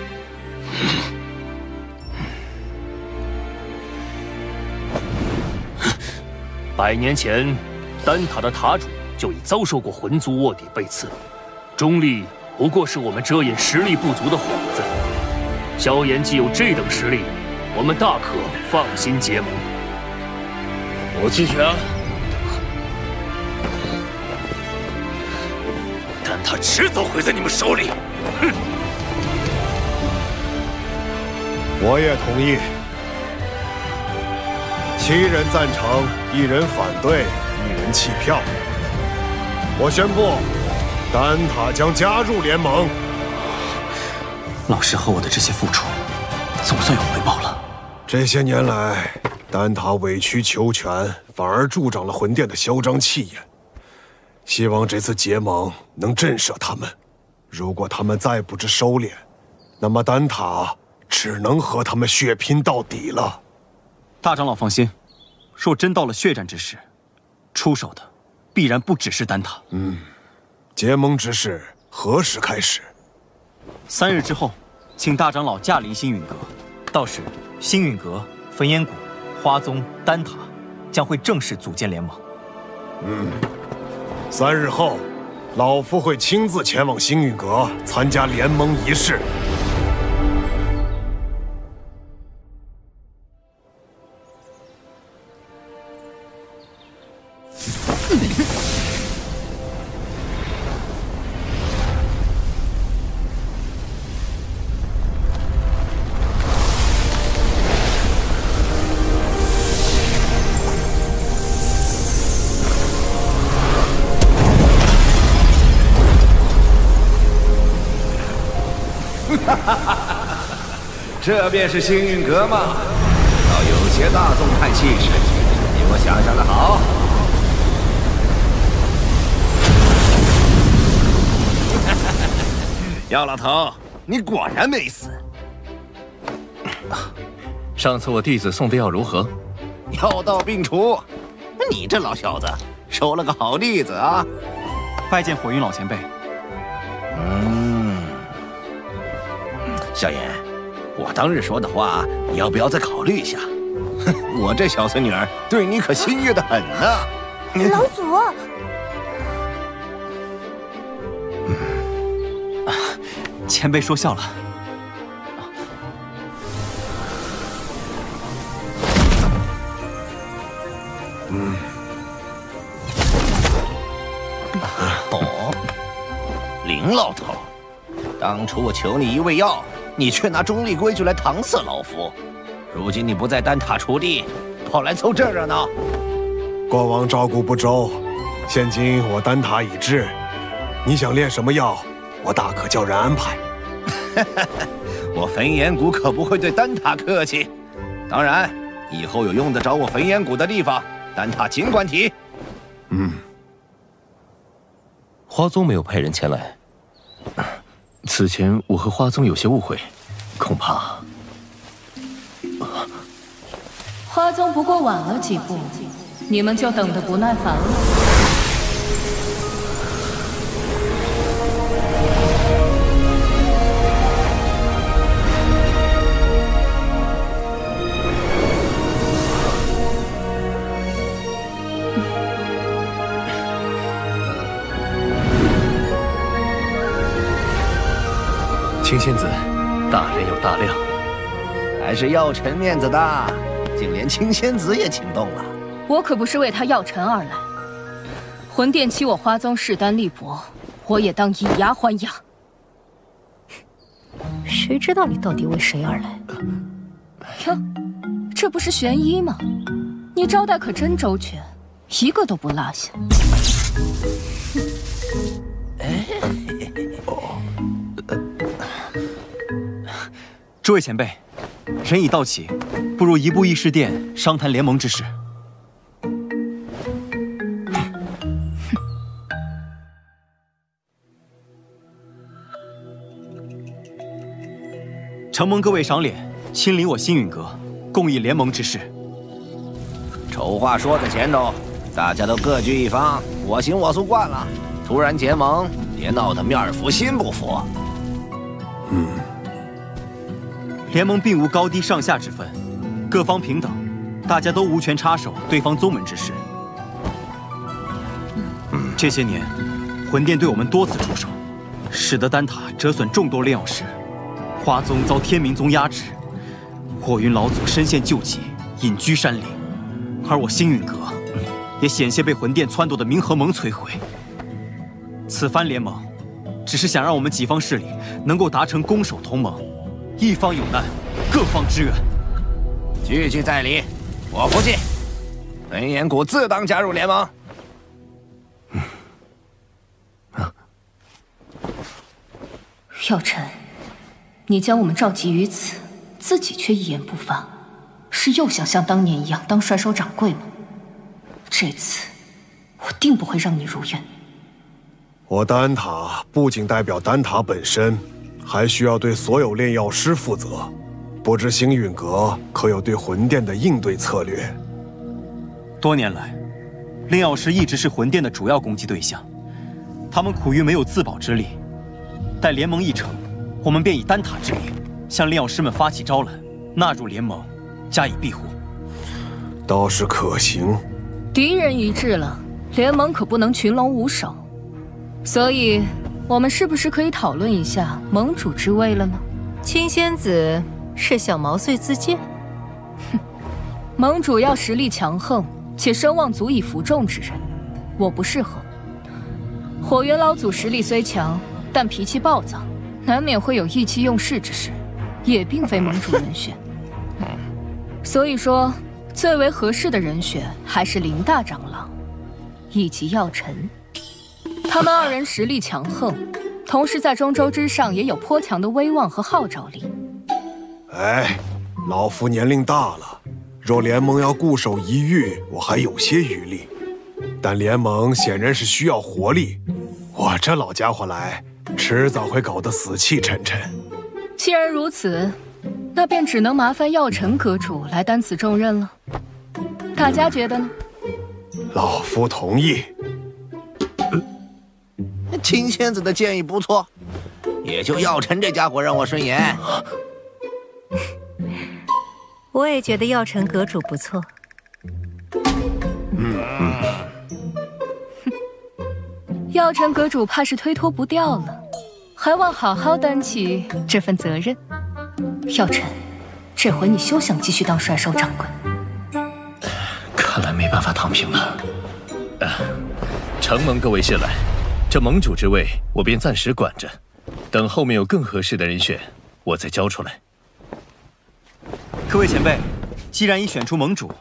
100年前，丹塔的塔主就已遭受过魂族卧底被刺，中立不过是我们遮掩实力不足的幌子。萧炎既有这等实力，我们大可放心结盟。我弃权。丹塔迟早毁在你们手里。哼！我也同意。7人赞成，1人反对，1人弃票。我宣布，丹塔将加入联盟。老师和我的这些付出，总算有回报了。这些年来，丹塔委曲求全，反而助长了魂殿的嚣张气焰。希望这次结盟能震慑他们。如果他们再不知收敛，那么丹塔只能和他们血拼到底了。大长老放心，若真到了血战之时，出手的必然不只是丹塔。结盟之事何时开始？3日之后，请大长老驾临星陨阁。到时，星陨阁、焚炎谷、花宗、丹塔将会正式组建联盟。3日后，老夫会亲自前往星陨阁参加联盟仪式。这便是星陨阁吗？倒有些大宗派气势，比我想象的好。药老头，你果然没死。上次我弟子送的药如何？药到病除。你这老小子收了个好弟子啊！拜见火云老前辈。萧炎，我当日说的话，你要不要再考虑一下？我这小孙女儿对你可心悦得很呢。老祖，前辈说笑了。林老头，当初我求你一味药，你却拿中立规矩来搪塞老夫。如今你不在丹塔锄地，跑来凑这热闹。过往照顾不周，现今我丹塔已至，你想炼什么药，我大可叫人安排。我焚炎谷可不会对丹塔客气。当然，以后有用得着我焚炎谷的地方，丹塔尽管提。花宗没有派人前来。此前我和花宗有些误会，恐怕花宗不过晚了几步，你们就等得不耐烦了。青仙子，大人有大量，还是药尘面子大，竟连青仙子也请动了。我可不是为他药尘而来，魂殿欺我花宗势单力薄，我也当以牙还牙。谁知道你到底为谁而来？哟，这不是玄一吗？你招待可真周全，一个都不落下。诸位前辈，人已到齐，不如移步议事殿商谈联盟之事。承蒙各位赏脸，亲临我星陨阁，共议联盟之事。丑话说在前头，大家都各据一方，我行我素惯了，突然结盟，别闹得面服心不服。联盟并无高低上下之分，各方平等，大家都无权插手对方宗门之事。这些年，魂殿对我们多次出手，使得丹塔折损众多炼药师，花宗遭天明宗压制，火云老祖身陷旧疾，隐居山林，而我星陨阁也险些被魂殿撺掇的冥河盟摧毁。此番联盟，只是想让我们几方势力能够达成攻守同盟，一方有难，各方支援。句句在理，我服气。文彦谷自当加入联盟。药尘，你将我们召集于此，自己却一言不发，是又想像当年一样当帅收掌柜吗？这次我定不会让你如愿。我丹塔不仅代表丹塔本身，还需要对所有炼药师负责。不知星陨阁可有对魂殿的应对策略？多年来，炼药师一直是魂殿的主要攻击对象，他们苦于没有自保之力。待联盟一成，我们便以丹塔之力向炼药师们发起招揽，纳入联盟，加以庇护。倒是可行。敌人一致了，联盟可不能群龙无首。所以，我们是不是可以讨论一下盟主之位了呢？青仙子是想毛遂自荐？哼，盟主要实力强横且声望足以服众之人，我不适合。火元老祖实力虽强，但脾气暴躁，难免会有意气用事之时，也并非盟主人选。所以说，最为合适的人选还是林大长老以及药尘。他们二人实力强横，同时在中州之上也有颇强的威望和号召力。哎，老夫年龄大了，若联盟要固守一域，我还有些余力。但联盟显然是需要活力，我这老家伙来，迟早会搞得死气沉沉。既然如此，那便只能麻烦药尘阁主来担此重任了。大家觉得呢？老夫同意。青仙子的建议不错，也就药尘这家伙让我顺眼。我也觉得药尘阁主不错。药尘阁主怕是推脱不掉了，还望好好担起这份责任。药尘，这回你休想继续当帅收掌柜。看来没办法躺平了。承蒙各位信赖，这盟主之位我便暂时管着，等后面有更合适的人选，我再交出来。各位前辈，既然已选出盟主，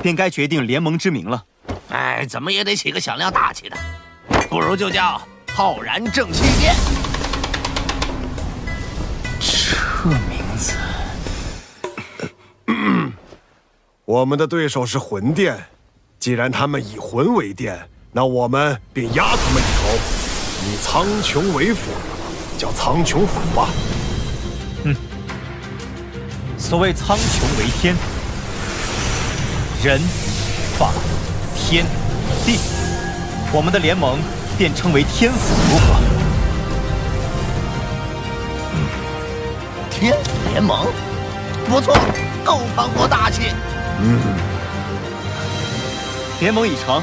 便该决定联盟之名了。哎，怎么也得起个响亮大气的，不如就叫浩然正气殿。这名字，我们的对手是魂殿，既然他们以魂为殿，那我们便压他们一头，以苍穹为辅，叫苍穹府吧。所谓苍穹为天，人、法、天、地，我们的联盟便称为天府，如何？天府联盟，不错，够磅礴大气。联盟已成，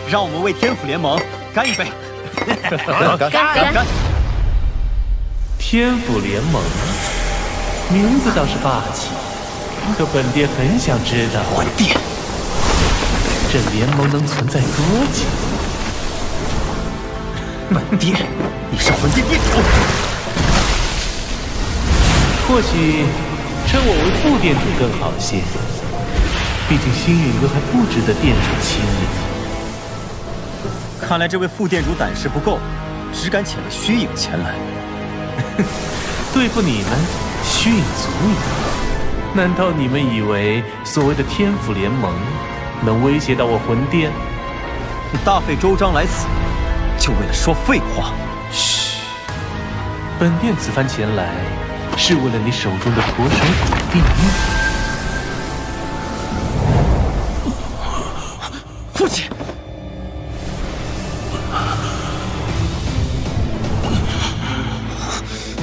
让我们为天府联盟干一杯！干！天府联盟，名字倒是霸气，可本殿很想知道，魂殿，这联盟能存在多久？本殿已是魂殿殿主，或许称我为副殿主更好些。毕竟星陨阁还不值得殿主亲临。看来这位副殿主胆识不够，只敢遣了虚影前来。对付你们，虚影足矣。难道你们以为所谓的天府联盟能威胁到我魂殿？你大费周章来此，就为了说废话？嘘，本殿此番前来，是为了你手中的驼蛇骨地狱。父亲。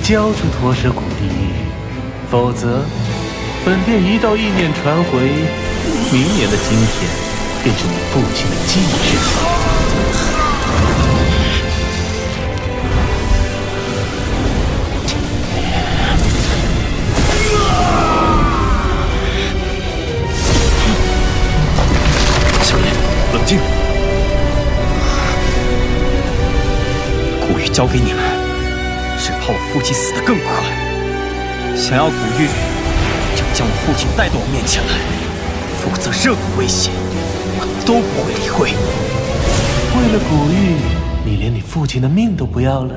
交出驼蛇骨地狱，否则本殿一道意念传回，明年的今天便是你父亲的忌日。小爷，冷静。古玉交给你们，只怕我父亲死得更快。想要古玉，就将我父亲带到我面前来，否则任何威胁我都不会理会。为了古玉，你连你父亲的命都不要了？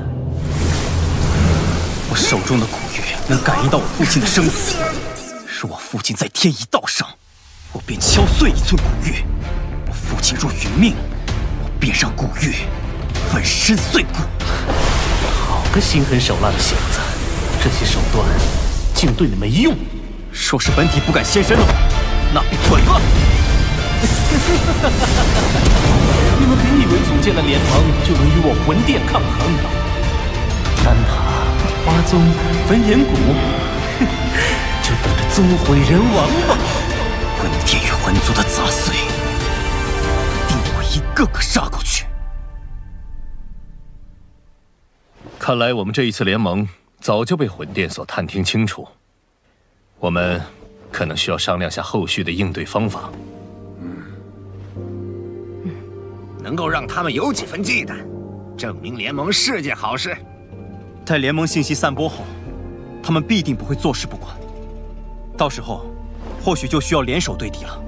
我手中的古玉能感应到我父亲的生死，若我父亲在天一道上，我便敲碎一寸古玉；我父亲若殒命，我便让古玉粉身碎骨。好个心狠手辣的小子，这些手段竟对你没用。若是本体不敢现身的话，那便滚吧！你们别以为组建了联盟就能与我魂殿抗衡。丹塔、花宗、焚炎谷，就等着宗毁人亡吧！魂殿与魂族的杂碎，定会一个个杀过去。看来我们这一次联盟早就被魂殿所探听清楚，我们可能需要商量下后续的应对方法。能够让他们有几分忌惮，证明联盟是件好事。待联盟信息散播后，他们必定不会坐视不管。到时候，或许就需要联手对敌了。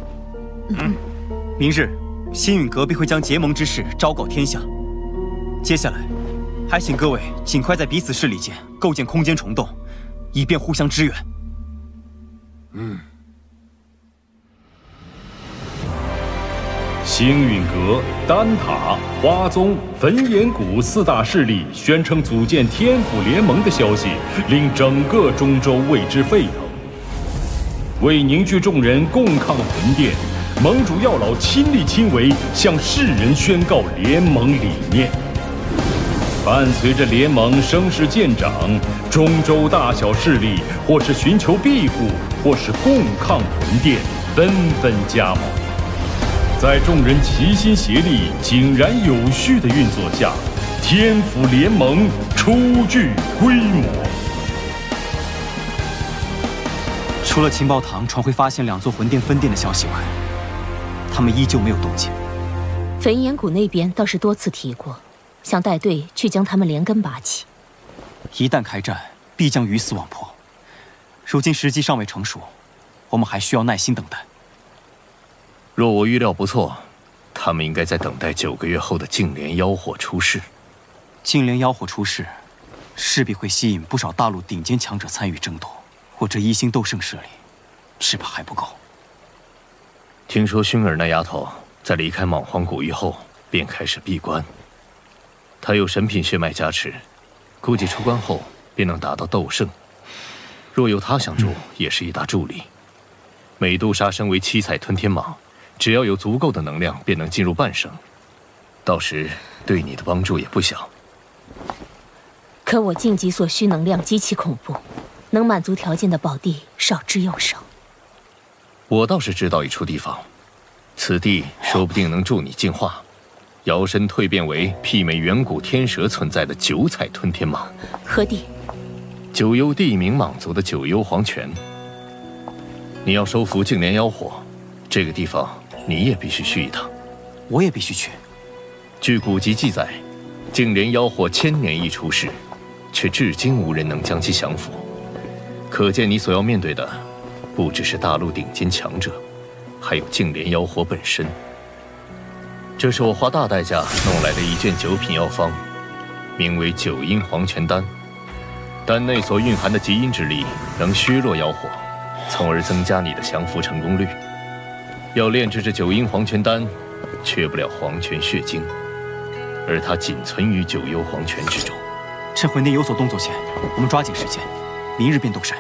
明日，星陨阁必会将结盟之事昭告天下。接下来，还请各位尽快在彼此势力间构建空间虫洞，以便互相支援。星陨阁、丹塔、花宗、焚炎谷4大势力宣称组建天府联盟的消息，令整个中州为之沸腾。为凝聚众人共抗魂殿，盟主药老亲力亲为，向世人宣告联盟理念。伴随着联盟声势渐长，中州大小势力或是寻求庇护，或是共抗魂殿，纷纷加盟。在众人齐心协力、井然有序的运作下，天府联盟初具规模。除了情报堂传回发现2座魂殿分殿的消息外，他们依旧没有动静。焚炎谷那边倒是多次提过，想带队去将他们连根拔起。一旦开战，必将鱼死网破。如今时机尚未成熟，我们还需要耐心等待。若我预料不错，他们应该在等待9个月后的净莲妖火出世。净莲妖火出世，势必会吸引不少大陆顶尖强者参与争夺。我这1星斗圣势力，只怕还不够。听说薰儿那丫头在离开莽荒古域后，便开始闭关。她有神品血脉加持，估计出关后便能达到斗圣。若有她相助，也是一大助力。美杜莎身为7彩吞天蟒，只要有足够的能量，便能进入半圣。到时对你的帮助也不小。可我晋级所需能量极其恐怖，能满足条件的宝地少之又少。我倒是知道一处地方，此地说不定能助你进化，摇身蜕变为媲美远古天蛇存在的9彩吞天蟒。何地？九幽地冥蟒族的九幽黄泉。你要收服净莲妖火，这个地方你也必须去一趟。我也必须去。据古籍记载，净莲妖火1000年一出世，却至今无人能将其降服。可见你所要面对的，不只是大陆顶尖强者，还有净莲妖火本身。这是我花大代价弄来的一卷9品药方，名为9阴黄泉丹。丹内所蕴含的极阴之力，能削弱妖火，从而增加你的降服成功率。要炼制这9阴黄泉丹，缺不了黄泉血晶，而它仅存于9幽黄泉之中。趁魂殿有所动作前，我们抓紧时间，明日便动身。